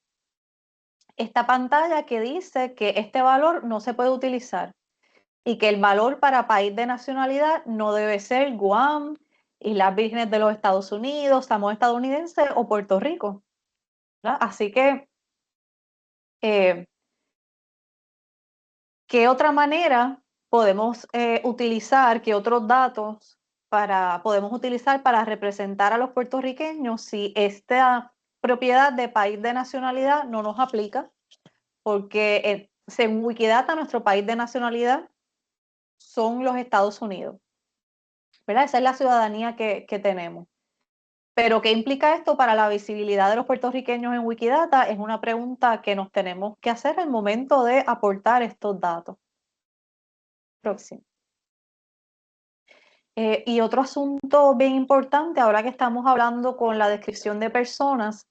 esta pantalla que dice que este valor no se puede utilizar y que el valor para país de nacionalidad no debe ser Guam, Islas Vírgenes de los Estados Unidos, Samoa estadounidense o Puerto Rico, ¿verdad? Así que, ¿qué otra manera podemos utilizar, qué otros datos podemos utilizar para representar a los puertorriqueños si esta propiedad de país de nacionalidad no nos aplica? Porque según Wikidata, nuestro país de nacionalidad son los Estados Unidos, ¿verdad? Esa es la ciudadanía que tenemos. Pero ¿qué implica esto para la visibilidad de los puertorriqueños en Wikidata? Es una pregunta que nos tenemos que hacer al momento de aportar estos datos. Próximo. Y otro asunto bien importante, ahora que estamos hablando con la descripción de personas,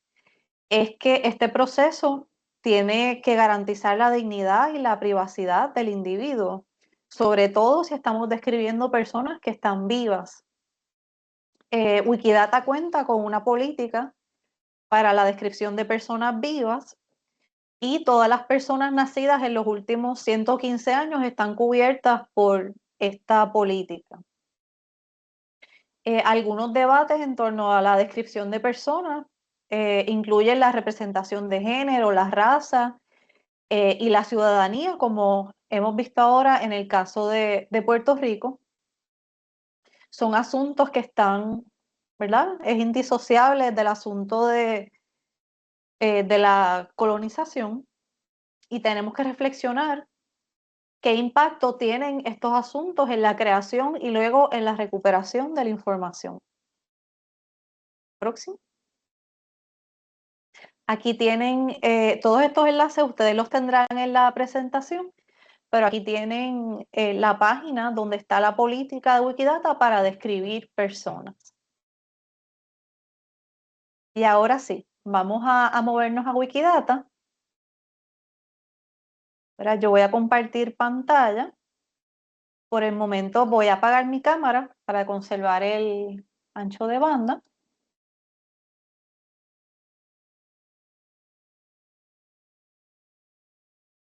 es que este proceso tiene que garantizar la dignidad y la privacidad del individuo, sobre todo si estamos describiendo personas que están vivas. Wikidata cuenta con una política para la descripción de personas vivas y todas las personas nacidas en los últimos 115 años están cubiertas por esta política. Algunos debates en torno a la descripción de personas incluyen la representación de género, la raza y la ciudadanía, como hemos visto ahora en el caso de Puerto Rico. Son asuntos que están, ¿verdad? Es indisociable del asunto de la colonización y tenemos que reflexionar qué impacto tienen estos asuntos en la creación y luego en la recuperación de la información. Próximo. Aquí tienen todos estos enlaces, ustedes los tendrán en la presentación, pero aquí tienen la página donde está la política de Wikidata para describir personas. Y ahora sí, vamos a movernos a Wikidata. Ahora yo voy a compartir pantalla. Por el momento voy a apagar mi cámara para conservar el ancho de banda.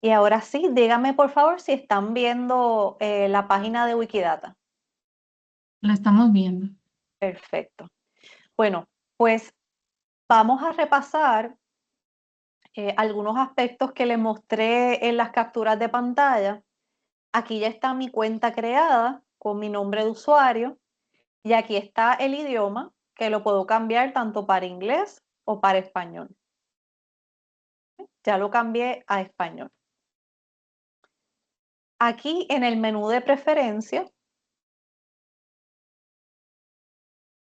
Y ahora sí, díganme por favor si están viendo la página de Wikidata. La estamos viendo. Perfecto. Bueno, pues vamos a repasar algunos aspectos que les mostré en las capturas de pantalla. Aquí ya está mi cuenta creada con mi nombre de usuario y aquí está el idioma, que lo puedo cambiar tanto para inglés o para español. Ya lo cambié a español. Aquí en el menú de preferencia,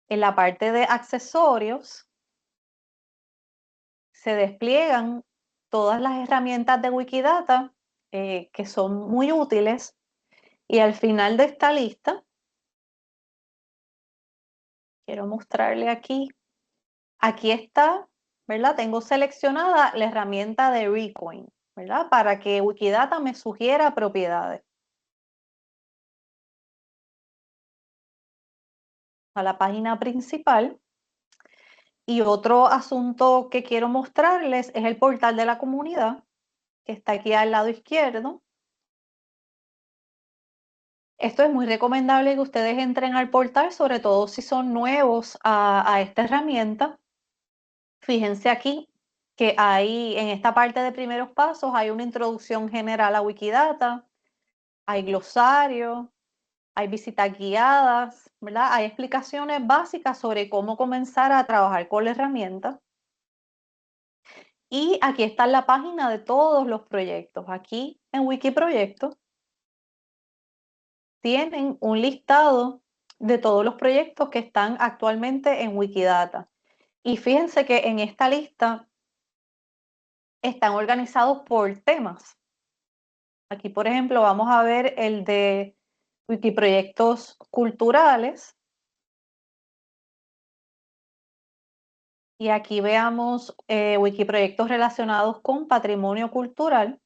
en la parte de accesorios, se despliegan todas las herramientas de Wikidata que son muy útiles, y al final de esta lista quiero mostrarle aquí está, ¿verdad? Tengo seleccionada la herramienta de Recoin, ¿verdad? Para que Wikidata me sugiera propiedades. A la página principal. Y otro asunto que quiero mostrarles es el portal de la comunidad, que está aquí al lado izquierdo. Esto es muy recomendable que ustedes entren al portal, sobre todo si son nuevos a esta herramienta. Fíjense aquí que hay, en esta parte de primeros pasos, hay una introducción general a Wikidata, hay glosario, hay visitas guiadas, ¿verdad? Hay explicaciones básicas sobre cómo comenzar a trabajar con la herramienta. Y aquí está la página de todos los proyectos. Aquí en Wikiproyectos tienen un listado de todos los proyectos que están actualmente en Wikidata. Y fíjense que en esta lista están organizados por temas. Aquí, por ejemplo, vamos a ver el de Wikiproyectos culturales. Y aquí veamos Wikiproyectos relacionados con patrimonio cultural.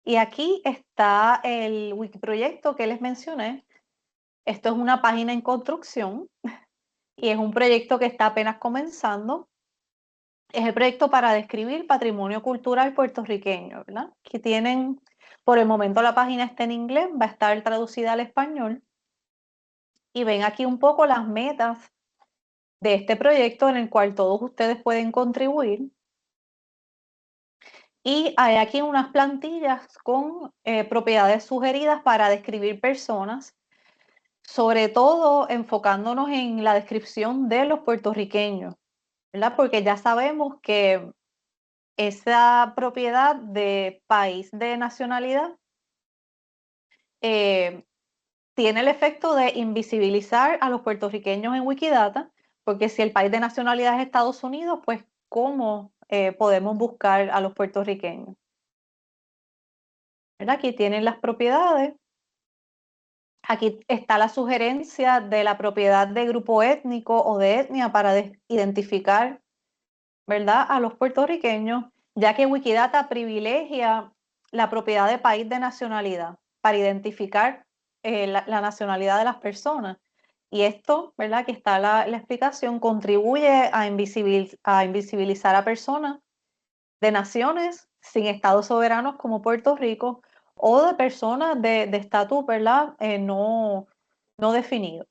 Y aquí está el Wikiproyecto que les mencioné. Esto es una página en construcción y es un proyecto que está apenas comenzando. Es el proyecto para describir patrimonio cultural puertorriqueño, ¿verdad? Que tienen, por el momento la página está en inglés, va a estar traducida al español. Y ven aquí un poco las metas de este proyecto en el cual todos ustedes pueden contribuir. Y hay aquí unas plantillas con propiedades sugeridas para describir personas, sobre todo enfocándonos en la descripción de los puertorriqueños, ¿verdad? Porque ya sabemos que esa propiedad de país de nacionalidad tiene el efecto de invisibilizar a los puertorriqueños en Wikidata, porque si el país de nacionalidad es Estados Unidos, pues ¿cómo podemos buscar a los puertorriqueños? ¿Verdad? Aquí tienen las propiedades. Aquí está la sugerencia de la propiedad de grupo étnico o de etnia para identificar, ¿verdad?, a los puertorriqueños, ya que Wikidata privilegia la propiedad de país de nacionalidad para identificar la nacionalidad de las personas. Y esto, ¿verdad?, que está la explicación, contribuye a invisibilizar a personas de naciones sin estados soberanos como Puerto Rico, o de personas de estatus, ¿verdad?, no definido.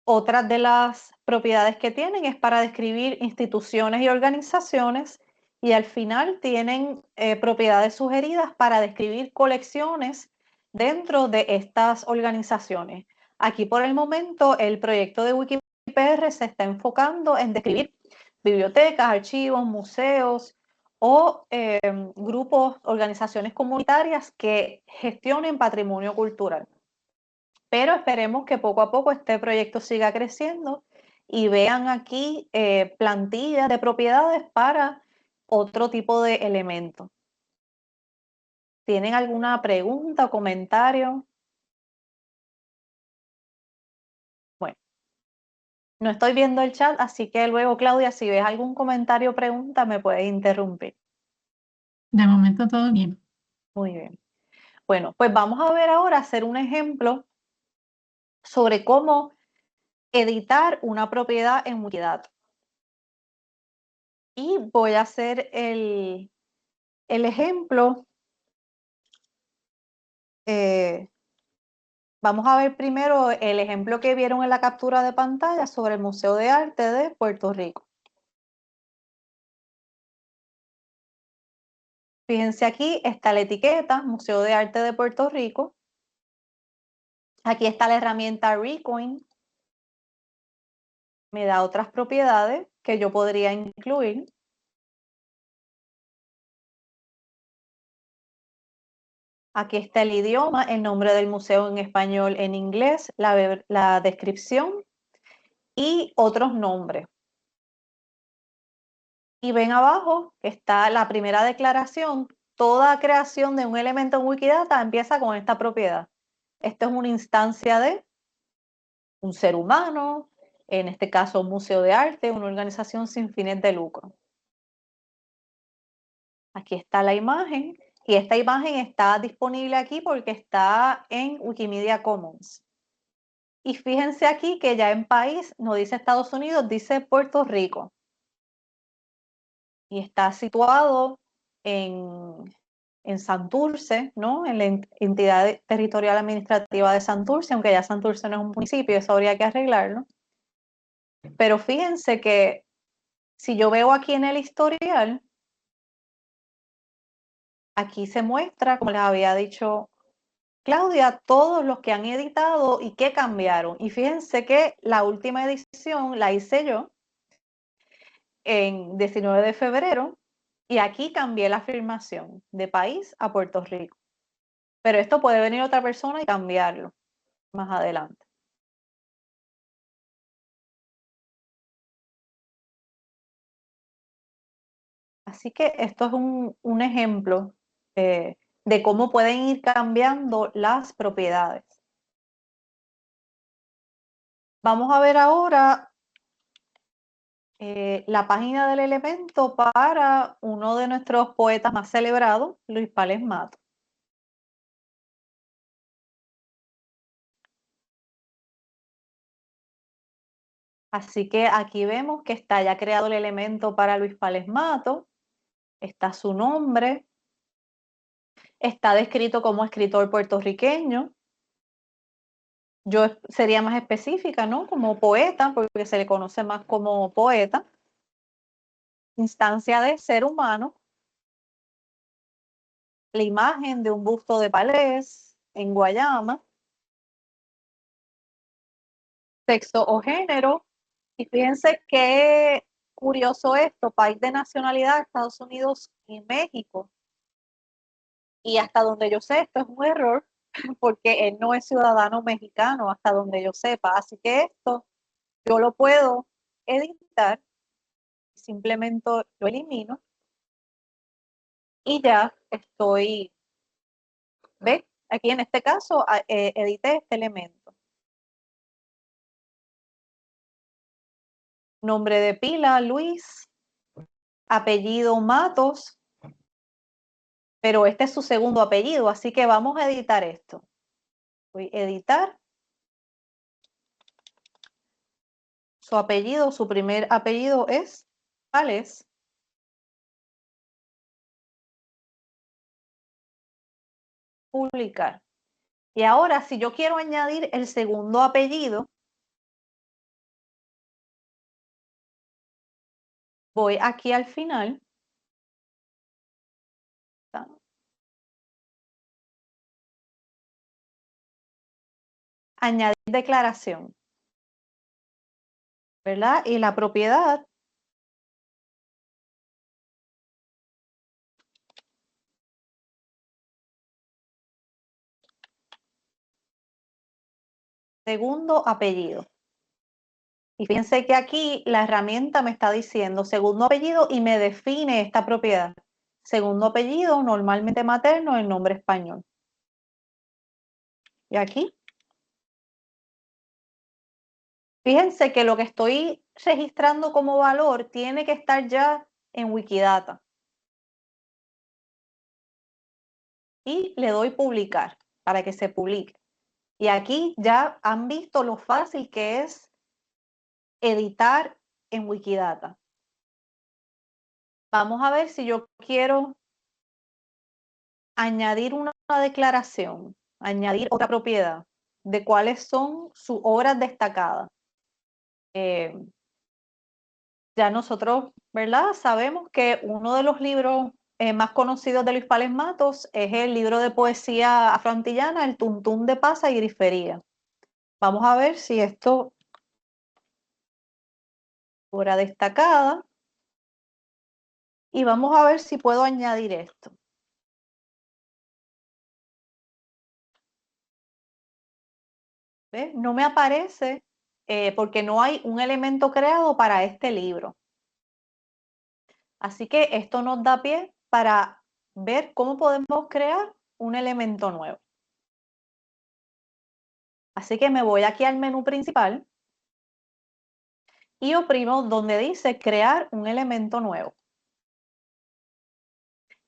Otras de las propiedades que tienen es para describir instituciones y organizaciones, y al final tienen propiedades sugeridas para describir colecciones dentro de estas organizaciones. Aquí por el momento el proyecto de WikiPR se está enfocando en describir bibliotecas, archivos, museos o grupos, organizaciones comunitarias que gestionen patrimonio cultural. Pero esperemos que poco a poco este proyecto siga creciendo y vean aquí plantillas de propiedades para otro tipo de elementos. ¿Tienen alguna pregunta o comentario? Bueno, no estoy viendo el chat, así que luego, Claudia, si ves algún comentario o pregunta, me puedes interrumpir. De momento todo bien. Muy bien. Bueno, pues vamos a ver ahora, hacer un ejemplo sobre cómo editar una propiedad en Wikidata. Y voy a hacer el ejemplo Vamos a ver primero el ejemplo que vieron en la captura de pantalla sobre el Museo de Arte de Puerto Rico. Fíjense, aquí está la etiqueta Museo de Arte de Puerto Rico. Aquí está la herramienta Recoin. Me da otras propiedades que yo podría incluir. Aquí está el idioma, el nombre del museo en español, en inglés, la descripción y otros nombres. Y ven abajo que está la primera declaración. Toda creación de un elemento en Wikidata empieza con esta propiedad. Esta es una instancia de un ser humano, en este caso un museo de arte, una organización sin fines de lucro. Aquí está la imagen y esta imagen está disponible aquí porque está en Wikimedia Commons. Y fíjense aquí que ya en país no dice Estados Unidos, dice Puerto Rico. Y está situado en Santurce, ¿no? En la entidad territorial administrativa de Santurce, aunque ya Santurce no es un municipio, eso habría que arreglarlo. Pero fíjense que si yo veo aquí en el historial, aquí se muestra, como les había dicho Claudia, todos los que han editado y que cambiaron. Y fíjense que la última edición la hice yo en 19 de febrero y aquí cambié la afirmación de país a Puerto Rico. Pero esto puede venir otra persona y cambiarlo más adelante. Así que esto es un ejemplo de cómo pueden ir cambiando las propiedades. Vamos a ver ahora la página del elemento para uno de nuestros poetas más celebrados, Luis Pález Mato. Así que aquí vemos que está ya creado el elemento para Luis Pález Mato, está su nombre, está descrito como escritor puertorriqueño. Yo sería más específica, ¿no? Como poeta, porque se le conoce más como poeta. Instancia de ser humano. La imagen de un busto de Pález en Guayama. Sexo o género. Y fíjense qué curioso esto, país de nacionalidad, Estados Unidos y México. Y hasta donde yo sé, esto es un error, porque él no es ciudadano mexicano, hasta donde yo sepa. Así que esto yo lo puedo editar, simplemente lo elimino y ya estoy, ¿ves? Aquí en este caso edité este elemento. Nombre de pila, Luis. Apellido, Matos. Pero este es su segundo apellido, así que vamos a editar esto. Voy a editar. Su apellido, su primer apellido es Pález. Publicar. Y ahora, si yo quiero añadir el segundo apellido, voy aquí al final. Añadir declaración, ¿verdad? Y la propiedad segundo apellido. Y fíjense que aquí la herramienta me está diciendo segundo apellido y me define esta propiedad. Segundo apellido, normalmente materno, el nombre español. Y aquí, fíjense que lo que estoy registrando como valor tiene que estar ya en Wikidata. Y le doy publicar para que se publique. Y aquí ya han visto lo fácil que es editar en Wikidata. Vamos a ver si yo quiero añadir una declaración, añadir otra propiedad. de cuáles son sus obras destacadas. Ya nosotros, ¿verdad? Sabemos que uno de los libros más conocidos de Luis Pález Matos es el libro de poesía afroantillana, El Tuntún de Pasa y Grifería. Vamos a ver si esto obra destacada y vamos a ver si puedo añadir esto. ¿Ves? No me aparece porque no hay un elemento creado para este libro. Así que esto nos da pie para ver cómo podemos crear un elemento nuevo. Así que me voy aquí al menú principal y oprimo donde dice crear un elemento nuevo.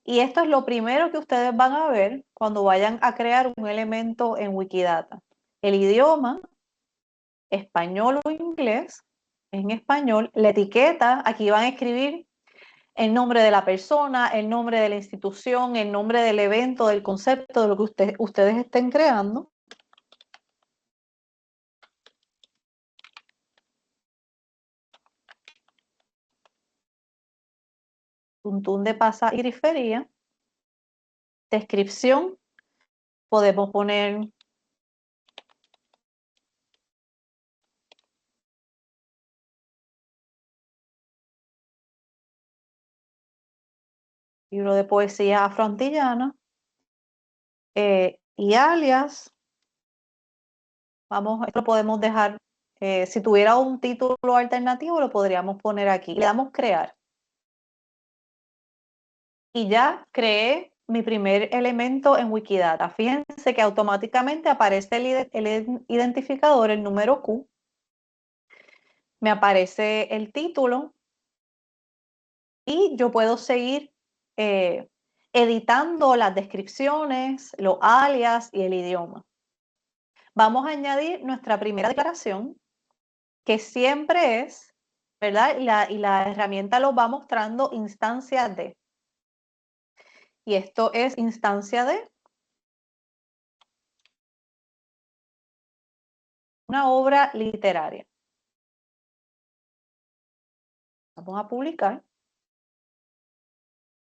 Y esto es lo primero que ustedes van a ver cuando vayan a crear un elemento en Wikidata. El idioma, español o inglés, en español, la etiqueta, aquí van a escribir el nombre de la persona, el nombre de la institución, el nombre del evento, del concepto, de lo que ustedes estén creando. Tuntún de Pasa y Grifería. Descripción, podemos poner libro de poesía afroantillana y alias. Vamos, esto lo podemos dejar, si tuviera un título alternativo lo podríamos poner aquí. Le damos crear. Y ya creé mi primer elemento en Wikidata. Fíjense que automáticamente aparece el identificador, el número Q. Me aparece el título y yo puedo seguir editando las descripciones, los alias y el idioma. Vamos a añadir nuestra primera declaración, que siempre es, ¿verdad? Y la herramienta lo va mostrando instancia de. Y esto es instancia de una obra literaria. Vamos a publicar.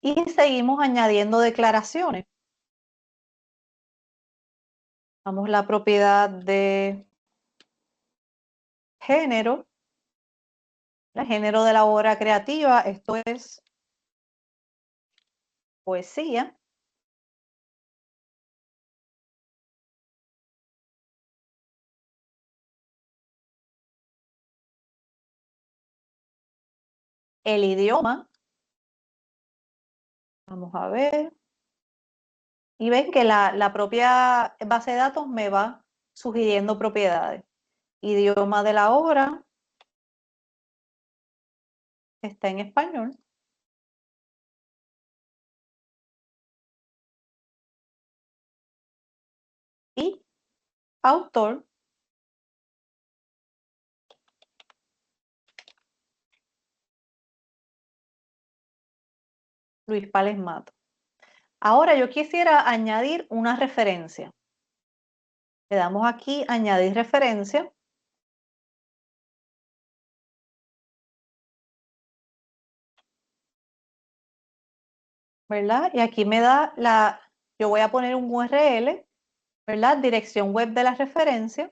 Y seguimos añadiendo declaraciones. Vamos a la propiedad de género. El género de la obra creativa, esto es poesía. El idioma. Vamos a ver. Y ven que la propia base de datos me va sugiriendo propiedades. Idioma de la obra está en español. Y autor, Luis Pález Matos. Ahora yo quisiera añadir una referencia. Le damos aquí añadir referencia. ¿Verdad? Y aquí me da yo voy a poner un URL, ¿verdad? Dirección web de la referencia.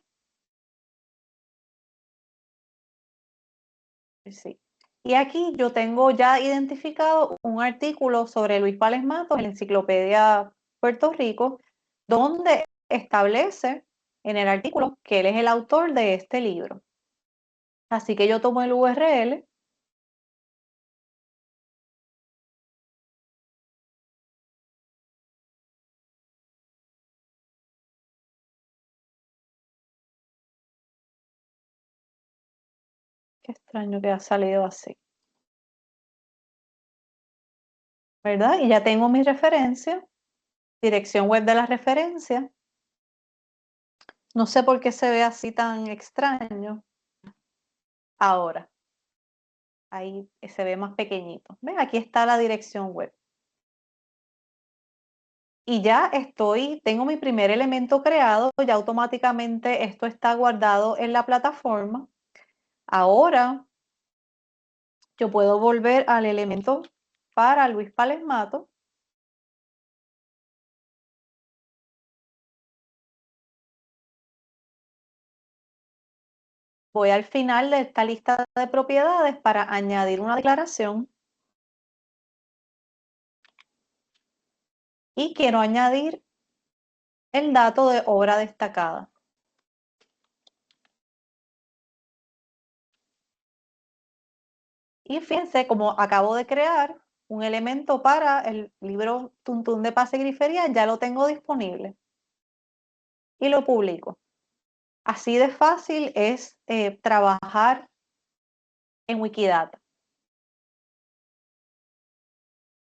Sí. Y aquí yo tengo ya identificado un artículo sobre Luis Pález Matos en la Enciclopedia Puerto Rico, donde establece en el artículo que él es el autor de este libro. Así que yo tomo el URL. Qué extraño que ha salido así. ¿Verdad? Y ya tengo mi referencia, dirección web de la referencia. No sé por qué se ve así tan extraño. Ahora, ahí se ve más pequeñito. ¿Ven? Aquí está la dirección web. y ya tengo mi primer elemento creado, ya automáticamente esto está guardado en la plataforma. Ahora yo puedo volver al elemento para Luis Palesmato. Voy al final de esta lista de propiedades para añadir una declaración. Y quiero añadir el dato de obra destacada. Y fíjense, como acabo de crear un elemento para el libro Tuntún de Paz y Grifería, ya lo tengo disponible. Y lo publico. Así de fácil es trabajar en Wikidata.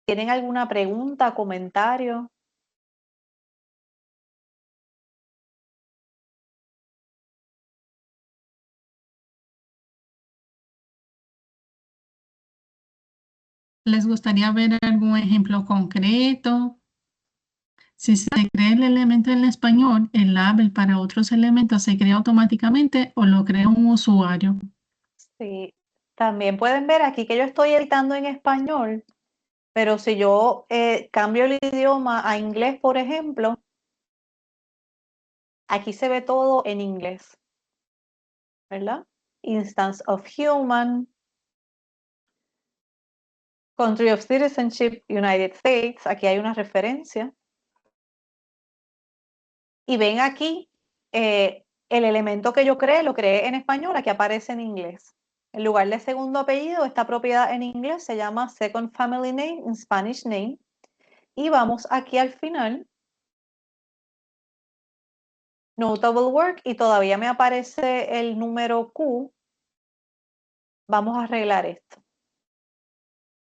¿Tienen alguna pregunta, comentario? ¿Les gustaría ver algún ejemplo concreto? Si se crea el elemento en español, el label para otros elementos se crea automáticamente o lo crea un usuario. Sí, también pueden ver aquí que yo estoy editando en español, pero si yo cambio el idioma a inglés, por ejemplo, aquí se ve todo en inglés, ¿verdad? Instance of human, country of citizenship, United States, aquí hay una referencia. Y ven aquí, el elemento que yo creé, lo creé en español, aquí aparece en inglés. En lugar de segundo apellido, esta propiedad en inglés se llama Second Family Name in Spanish Name. Y vamos aquí al final. Notable Work y todavía me aparece el número Q. Vamos a arreglar esto.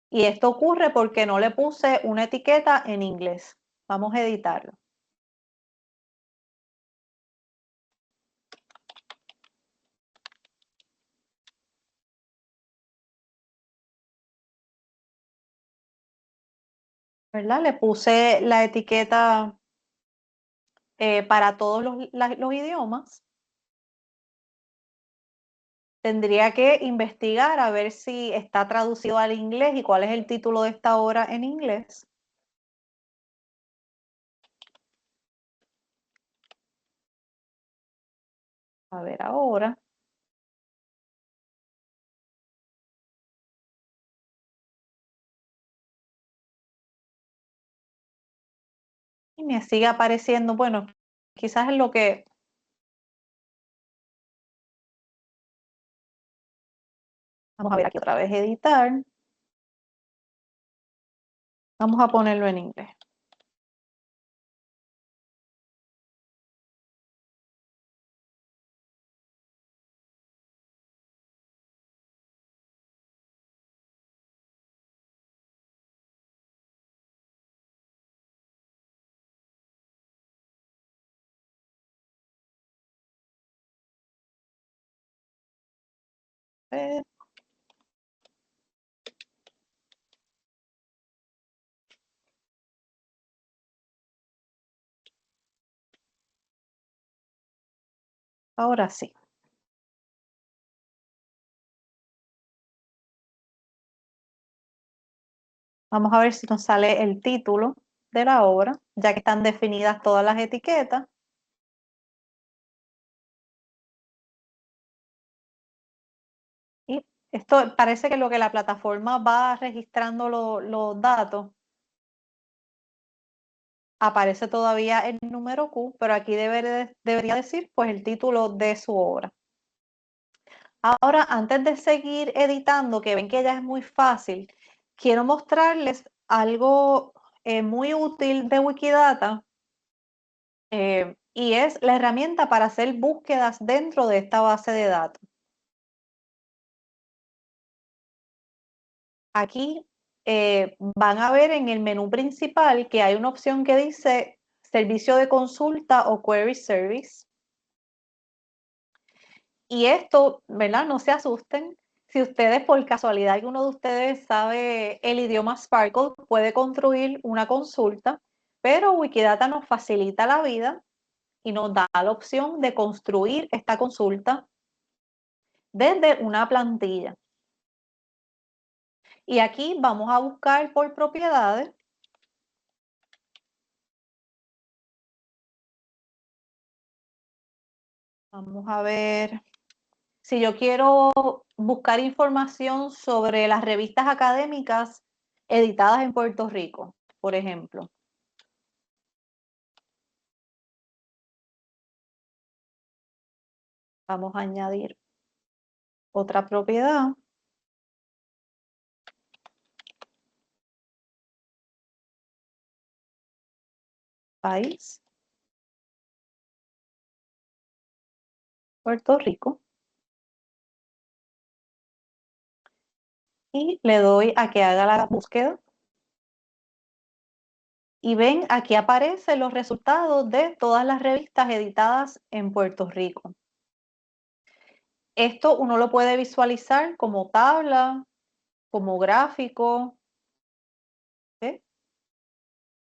Y esto ocurre porque no le puse una etiqueta en inglés. Vamos a editarlo. ¿Verdad? Le puse la etiqueta para todos los idiomas. Tendría que investigar a ver si está traducido al inglés y cuál es el título de esta obra en inglés. A ver ahora. Y me sigue apareciendo, bueno, quizás es lo que... Vamos a ver aquí otra vez, editar. Vamos a ponerlo en inglés. Ahora sí. Vamos a ver si nos sale el título de la obra, ya que están definidas todas las etiquetas. Y esto parece que lo que la plataforma va registrando los datos, aparece todavía el número Q, pero aquí debería decir pues el título de su obra. Ahora, antes de seguir editando, que ven que ya es muy fácil, quiero mostrarles algo muy útil de Wikidata, y es la herramienta para hacer búsquedas dentro de esta base de datos. Aquí van a ver en el menú principal que hay una opción que dice servicio de consulta o query service. Y esto, ¿verdad? No se asusten. Si ustedes, por casualidad, alguno de ustedes sabe el idioma Sparkle, puede construir una consulta pero Wikidata nos facilita la vida y nos da la opción de construir esta consulta desde una plantilla. Y aquí vamos a buscar por propiedades. Vamos a ver, si yo quiero buscar información sobre las revistas académicas editadas en Puerto Rico, por ejemplo. Vamos a añadir otra propiedad. País. Puerto Rico. Y le doy a que haga la búsqueda. Y ven, aquí aparecen los resultados de todas las revistas editadas en Puerto Rico. Esto uno lo puede visualizar como tabla, como gráfico. ¿Sí?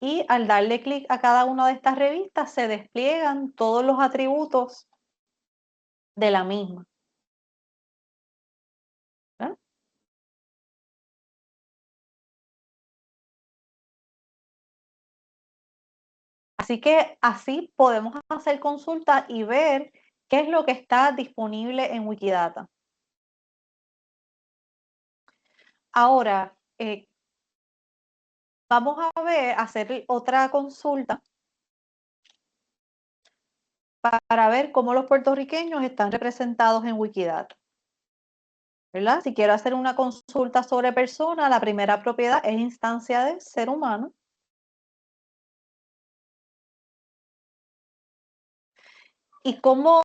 Y al darle clic a cada una de estas revistas se despliegan todos los atributos de la misma. ¿Sí? Así que así podemos hacer consultas y ver qué es lo que está disponible en Wikidata. Ahora, vamos a hacer otra consulta para ver cómo los puertorriqueños están representados en Wikidata. ¿Verdad? Si quiero hacer una consulta sobre persona, la primera propiedad es instancia de ser humano. ¿Y cómo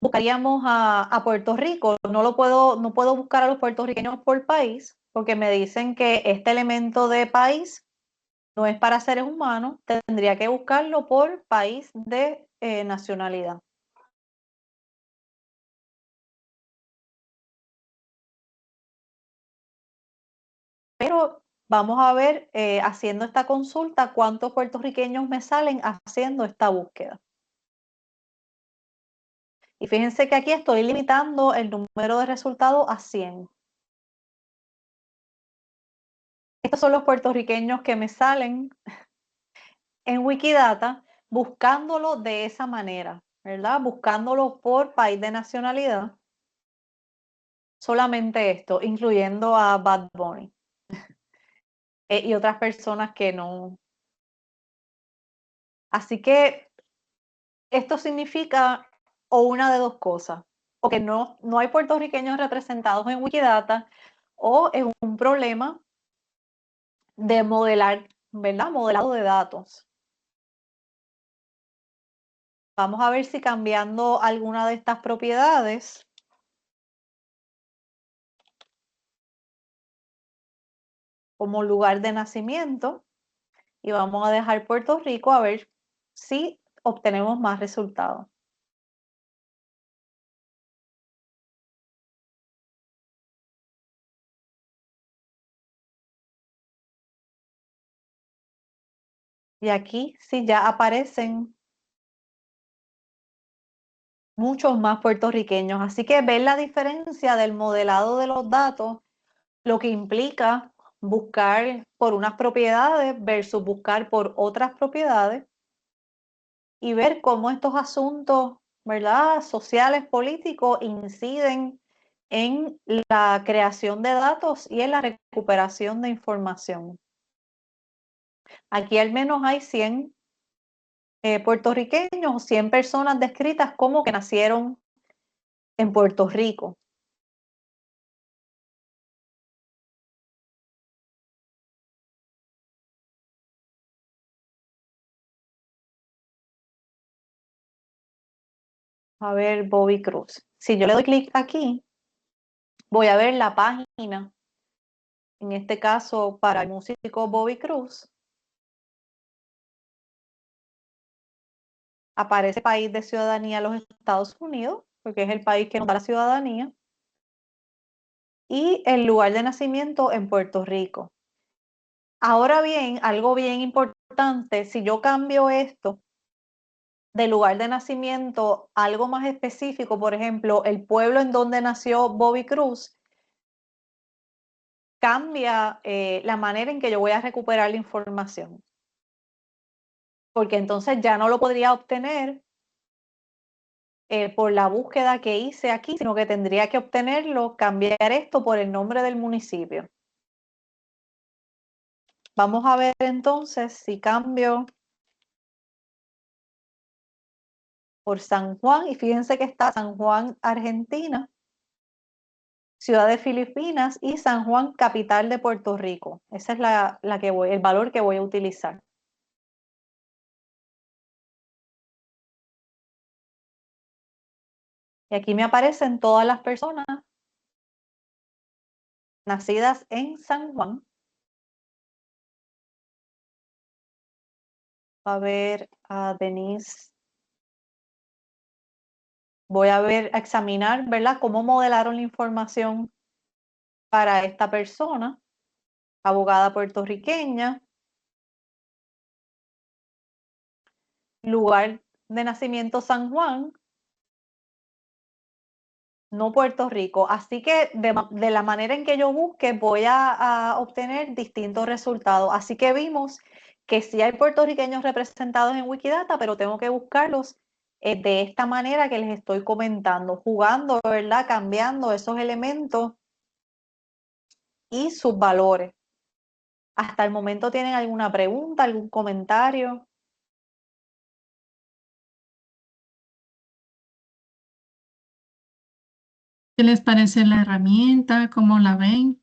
buscaríamos a Puerto Rico? No puedo buscar a los puertorriqueños por país, porque me dicen que este elemento de país no es para seres humanos, tendría que buscarlo por país de nacionalidad. Pero vamos a ver, haciendo esta consulta, cuántos puertorriqueños me salen haciendo esta búsqueda. Y fíjense que aquí estoy limitando el número de resultados a 100. Estos son los puertorriqueños que me salen en Wikidata buscándolo de esa manera, ¿verdad? Buscándolo por país de nacionalidad. Solamente esto, incluyendo a Bad Bunny. Y otras personas que no. Así que esto significa o una de dos cosas, o que no hay puertorriqueños representados en Wikidata, o es un problema de modelar, ¿verdad? Modelado de datos. Vamos a ver si cambiando alguna de estas propiedades, como lugar de nacimiento, y vamos a dejar Puerto Rico a ver si obtenemos más resultados. Y aquí sí ya aparecen muchos más puertorriqueños. Así que ver la diferencia del modelado de los datos, lo que implica buscar por unas propiedades versus buscar por otras propiedades, y ver cómo estos asuntos, ¿verdad?, sociales, políticos, inciden en la creación de datos y en la recuperación de información. Aquí al menos hay 100 puertorriqueños, 100 personas descritas como que nacieron en Puerto Rico. A ver, Bobby Cruz. Si yo le doy clic aquí, voy a ver la página, en este caso para el músico Bobby Cruz. Aparece país de ciudadanía los Estados Unidos, porque es el país que nos da la ciudadanía, y el lugar de nacimiento en Puerto Rico. Ahora bien, algo bien importante, si yo cambio esto de lugar de nacimiento a algo más específico, por ejemplo, el pueblo en donde nació Bobby Cruz, cambia la manera en que yo voy a recuperar la información. Porque entonces ya no lo podría obtener por la búsqueda que hice aquí, sino que tendría que obtenerlo, cambiar esto por el nombre del municipio. Vamos a ver entonces si cambio por San Juan, y fíjense que está San Juan, Argentina, Ciudad de Filipinas y San Juan, capital de Puerto Rico. Ese es el valor que voy a utilizar. Y aquí me aparecen todas las personas nacidas en San Juan. A ver a Denise. Voy a examinar, ¿verdad? Cómo modelaron la información para esta persona, abogada puertorriqueña, lugar de nacimiento San Juan, no Puerto Rico. Así que de la manera en que yo busque voy a obtener distintos resultados. Así que vimos que sí hay puertorriqueños representados en Wikidata, pero tengo que buscarlos de esta manera que les estoy comentando, jugando, ¿verdad? Cambiando esos elementos y sus valores. ¿Hasta el momento tienen alguna pregunta, algún comentario? ¿Qué les parece la herramienta? ¿Cómo la ven?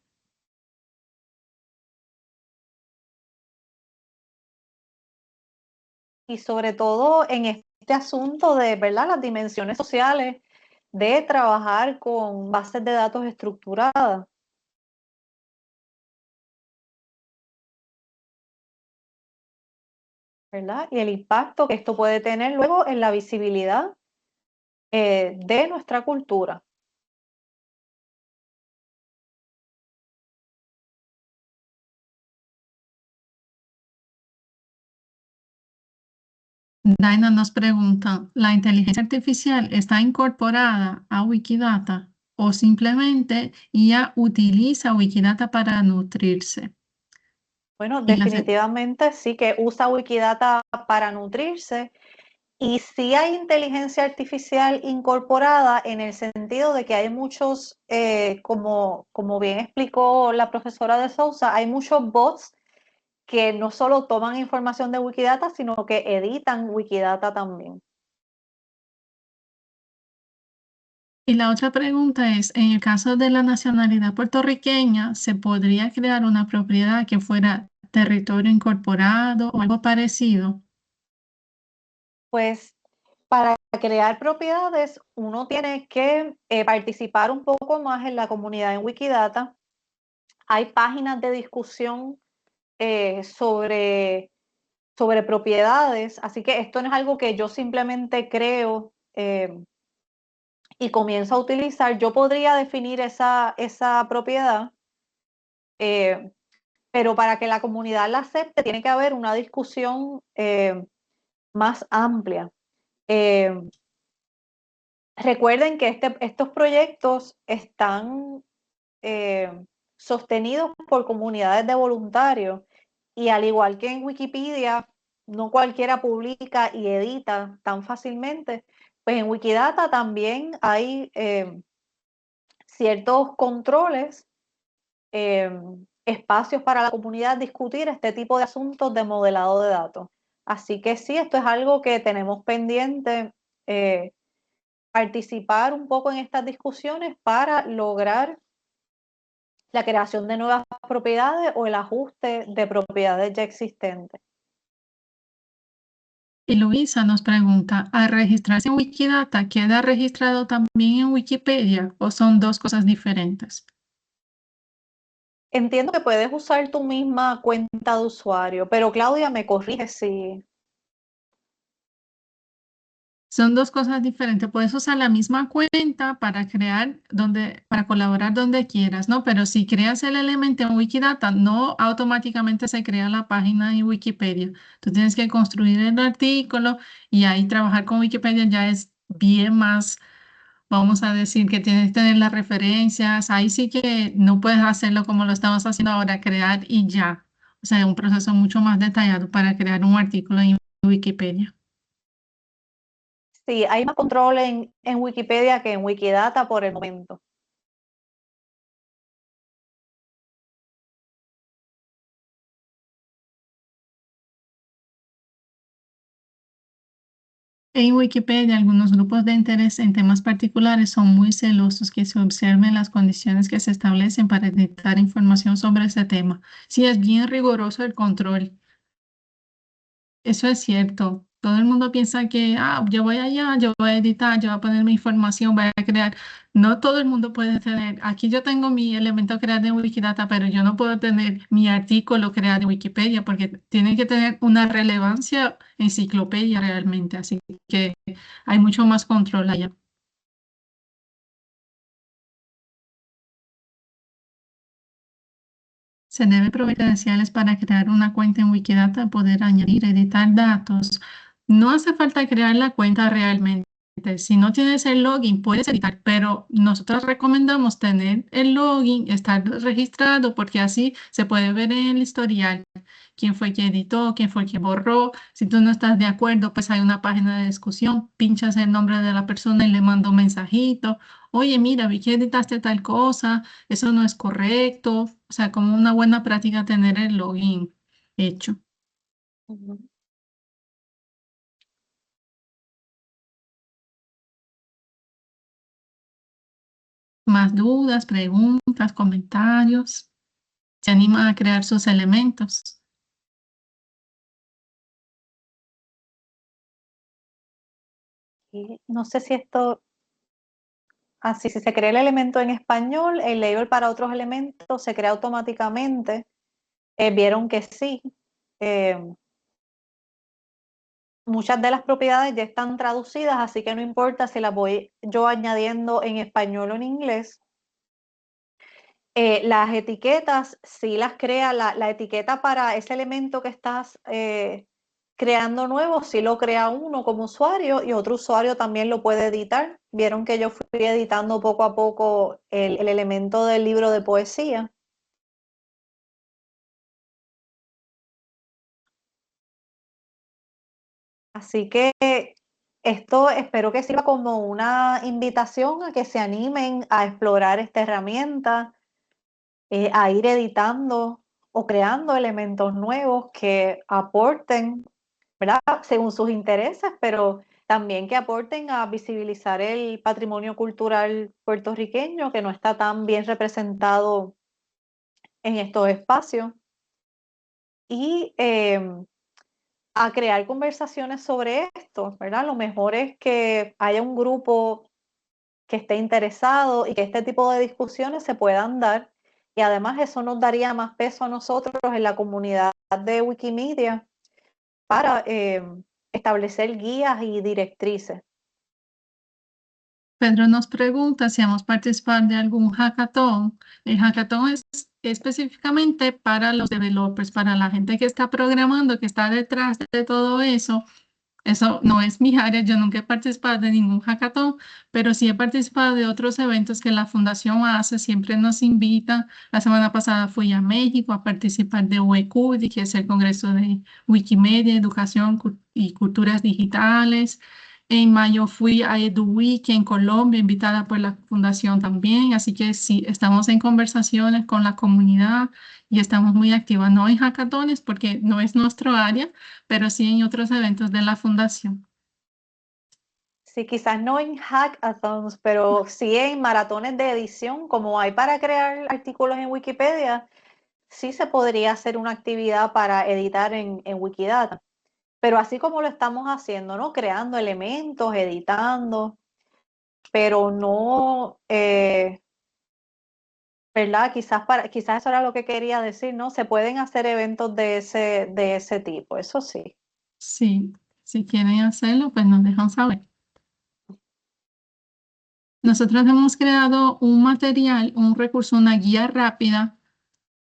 Y sobre todo en este asunto de, ¿verdad?, las dimensiones sociales de trabajar con bases de datos estructuradas. ¿Verdad? Y el impacto que esto puede tener luego en la visibilidad de nuestra cultura. Daina nos pregunta, ¿la inteligencia artificial está incorporada a Wikidata o simplemente ella utiliza Wikidata para nutrirse? Bueno, Y definitivamente sí que usa Wikidata para nutrirse. Y sí hay inteligencia artificial incorporada en el sentido de que hay muchos, como bien explicó la profesora de Sousa, hay muchos bots que no solo toman información de Wikidata, sino que editan Wikidata también. Y la otra pregunta es, en el caso de la nacionalidad puertorriqueña, ¿se podría crear una propiedad que fuera territorio incorporado o algo parecido? Pues para crear propiedades, uno tiene que participar un poco más en la comunidad en Wikidata. Hay páginas de discusión sobre propiedades, así que esto no es algo que yo simplemente creo y comienzo a utilizar. Yo podría definir esa propiedad, pero para que la comunidad la acepte tiene que haber una discusión más amplia. Recuerden que estos proyectos están sostenidos por comunidades de voluntarios y al igual que en Wikipedia, no cualquiera publica y edita tan fácilmente, pues en Wikidata también hay ciertos controles, espacios para la comunidad discutir este tipo de asuntos de modelado de datos. Así que sí, esto es algo que tenemos pendiente, participar un poco en estas discusiones para lograr la creación de nuevas propiedades o el ajuste de propiedades ya existentes. Y Luisa nos pregunta, ¿al registrarse en Wikidata queda registrado también en Wikipedia o son dos cosas diferentes? Entiendo que puedes usar tu misma cuenta de usuario, pero Claudia me corrige si... Son dos cosas diferentes. Puedes usar la misma cuenta para para colaborar donde quieras, ¿no? Pero si creas el elemento en Wikidata, no automáticamente se crea la página en Wikipedia. Tú tienes que construir el artículo y ahí trabajar con Wikipedia ya es bien más, vamos a decir, que tienes que tener las referencias. Ahí sí que no puedes hacerlo como lo estamos haciendo ahora, crear y ya. O sea, es un proceso mucho más detallado para crear un artículo en Wikipedia. Sí, hay más control en Wikipedia que en Wikidata por el momento. En Wikipedia, algunos grupos de interés en temas particulares son muy celosos que se observen las condiciones que se establecen para editar información sobre ese tema. Sí, es bien riguroso el control. Eso es cierto. Todo el mundo piensa que, yo voy allá, yo voy a editar, yo voy a poner mi información, voy a crear. No todo el mundo puede tener. Aquí yo tengo mi elemento creado en Wikidata, pero yo no puedo tener mi artículo creado en Wikipedia porque tiene que tener una relevancia enciclopedia realmente. Así que hay mucho más control allá. Se debe proveer credenciales para crear una cuenta en Wikidata, poder añadir, editar datos. No hace falta crear la cuenta realmente. Si no tienes el login, puedes editar, pero nosotros recomendamos tener el login, estar registrado, porque así se puede ver en el historial quién fue que editó, quién fue que borró. Si tú no estás de acuerdo, pues hay una página de discusión, pinchas el nombre de la persona y le manda un mensajito. Oye, mira, vi que editaste tal cosa, eso no es correcto. O sea, como una buena práctica tener el login hecho. Ujú. Más dudas, preguntas, comentarios. Se anima a crear sus elementos. Y no sé si esto, así, si se crea el elemento en español, el label para otros elementos se crea automáticamente. Vieron que sí. Eh, Muchas de las propiedades ya están traducidas, así que no importa si las voy yo añadiendo en español o en inglés. Las etiquetas, sí las crea, la etiqueta para ese elemento que estás creando nuevo, sí lo crea uno como usuario y otro usuario también lo puede editar. Vieron que yo fui editando poco a poco el elemento del libro de poesía. Así que esto espero que sirva como una invitación a que se animen a explorar esta herramienta, a ir editando o creando elementos nuevos que aporten, ¿verdad? Según sus intereses, pero también que aporten a visibilizar el patrimonio cultural puertorriqueño que no está tan bien representado en estos espacios. Y a crear conversaciones sobre esto, ¿verdad? Lo mejor es que haya un grupo que esté interesado y que este tipo de discusiones se puedan dar. Y además eso nos daría más peso a nosotros en la comunidad de Wikimedia para establecer guías y directrices. Pedro nos pregunta si vamos a participar de algún hackathon. El hackathon es específicamente para los developers, para la gente que está programando, que está detrás de todo eso. Eso no es mi área, yo nunca he participado de ningún hackathon, pero sí he participado de otros eventos que la fundación hace, siempre nos invita. La semana pasada fui a México a participar de WECUDI, que es el Congreso de Wikimedia, Educación y Culturas Digitales. En mayo fui a EduWiki en Colombia, invitada por la fundación también, así que sí, estamos en conversaciones con la comunidad y estamos muy activas, no en hackatones porque no es nuestro área, pero sí en otros eventos de la fundación. Sí, quizás no en hackathons, pero sí en maratones de edición, como hay para crear artículos en Wikipedia, sí se podría hacer una actividad para editar en Wikidata. Pero así como lo estamos haciendo, ¿no? Creando elementos, editando, pero no, ¿verdad? Quizás eso era lo que quería decir, ¿no? Se pueden hacer eventos de ese tipo, eso sí. Sí, si quieren hacerlo, pues nos dejan saber. Nosotros hemos creado un material, un recurso, una guía rápida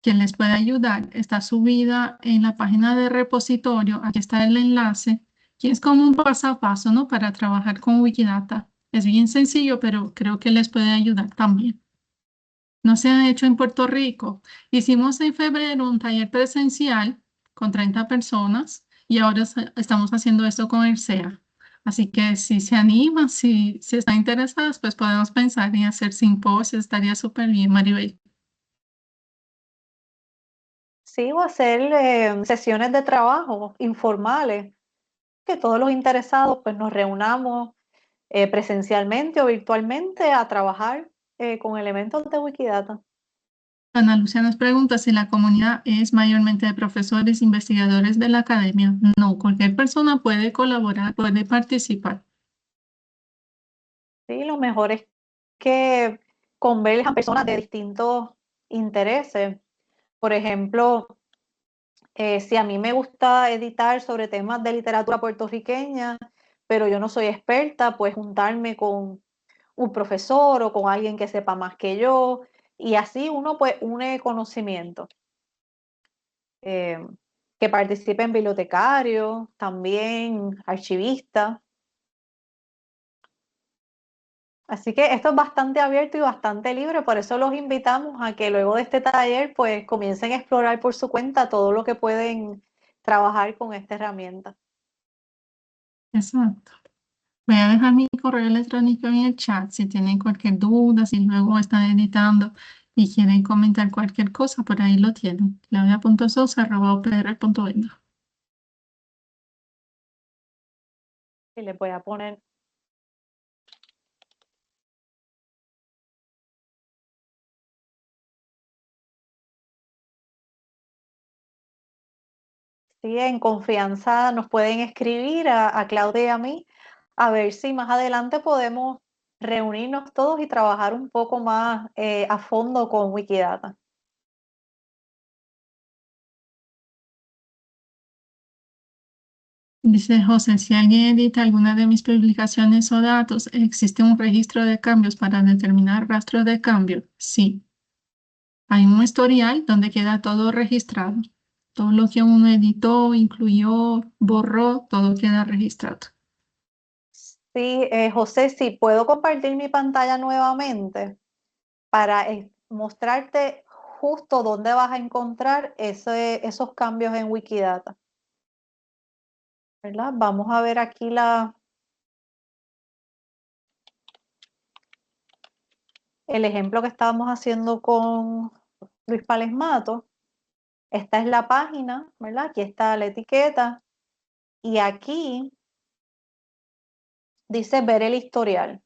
que les puede ayudar. Está subida en la página de repositorio. Aquí está el enlace, que es como un paso a paso, ¿no? Para trabajar con Wikidata. Es bien sencillo, pero creo que les puede ayudar también. No se ha hecho en Puerto Rico. Hicimos en febrero un taller presencial con 30 personas y ahora estamos haciendo esto con el SEA. Así que si se animan, si están interesadas, pues podemos pensar en hacer simposios. Estaría súper bien, Maribel. Sí, o hacer sesiones de trabajo informales, que todos los interesados pues nos reunamos presencialmente o virtualmente a trabajar con elementos de Wikidata. Ana Lucia nos pregunta si la comunidad es mayormente de profesores, investigadores de la academia. No, cualquier persona puede colaborar, puede participar. Sí, lo mejor es que converjan personas de distintos intereses. Por ejemplo, si a mí me gusta editar sobre temas de literatura puertorriqueña, pero yo no soy experta, pues juntarme con un profesor o con alguien que sepa más que yo, y así uno pues une conocimiento. Eh, que participen bibliotecarios, también archivistas. Así que esto es bastante abierto y bastante libre, por eso los invitamos a que luego de este taller pues comiencen a explorar por su cuenta todo lo que pueden trabajar con esta herramienta. Exacto. Voy a dejar mi correo electrónico en el chat si tienen cualquier duda, si luego están editando y quieren comentar cualquier cosa, por ahí lo tienen. claudia.sousa@upr.edu. Y les voy a poner sí, en confianza, nos pueden escribir a Claudia y a mí, a ver si más adelante podemos reunirnos todos y trabajar un poco más a fondo con Wikidata. Dice José, si alguien edita alguna de mis publicaciones o datos, ¿existe un registro de cambios para determinar rastro de cambio? Sí. Hay un historial donde queda todo registrado. Todo lo que uno editó, incluyó, borró, todo queda registrado. Sí, José, si puedo compartir mi pantalla nuevamente para mostrarte justo dónde vas a encontrar esos cambios en Wikidata. ¿Verdad? Vamos a ver aquí el ejemplo que estábamos haciendo con Luis Palesmato. Esta es la página, ¿verdad? Aquí está la etiqueta y aquí dice ver el historial.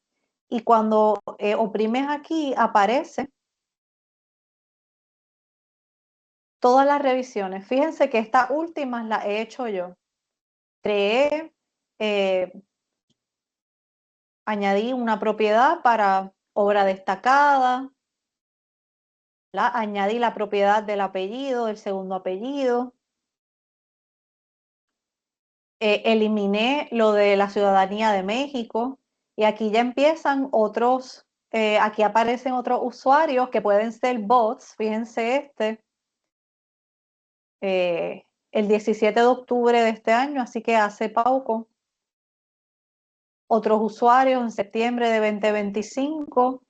Y cuando oprimes aquí aparece todas las revisiones. Fíjense que estas últimas las he hecho yo. Creé, añadí una propiedad para obra destacada, añadí la propiedad del apellido, del segundo apellido. Eliminé lo de la ciudadanía de México y aquí ya empiezan otros, aquí aparecen otros usuarios que pueden ser bots, fíjense el 17 de octubre de este año, así que hace poco. Otros usuarios en septiembre de 2025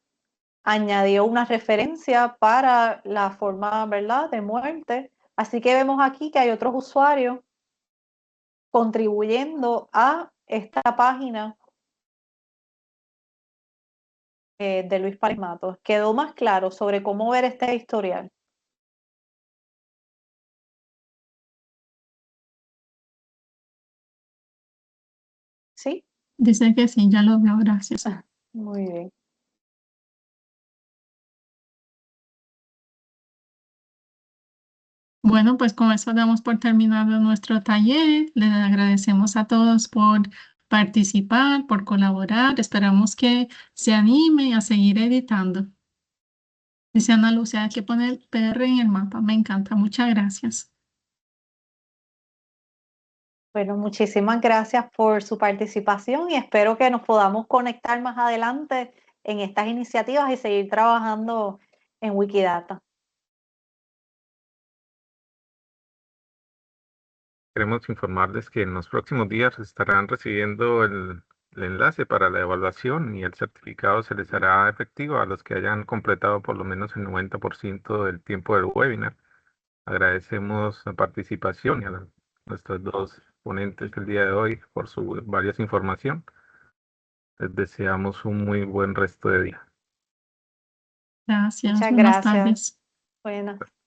añadió una referencia para la forma, ¿verdad?, de muerte. Así que vemos aquí que hay otros usuarios contribuyendo a esta página de Luis Palesmato. Quedó más claro sobre cómo ver este historial. ¿Sí? Dice que sí, ya lo veo, gracias. Muy bien. Bueno, pues con eso damos por terminado nuestro taller. Les agradecemos a todos por participar, por colaborar. Esperamos que se animen a seguir editando. Dice Ana Lucia, hay que poner PR en el mapa. Me encanta. Muchas gracias. Bueno, muchísimas gracias por su participación y espero que nos podamos conectar más adelante en estas iniciativas y seguir trabajando en Wikidata. Queremos informarles que en los próximos días estarán recibiendo el enlace para la evaluación y el certificado se les hará efectivo a los que hayan completado por lo menos el 90% del tiempo del webinar. Agradecemos la participación y a nuestros dos ponentes el día de hoy por su valiosa información. Les deseamos un muy buen resto de día. Gracias. Muchas Buenas gracias. tardes. Buenas.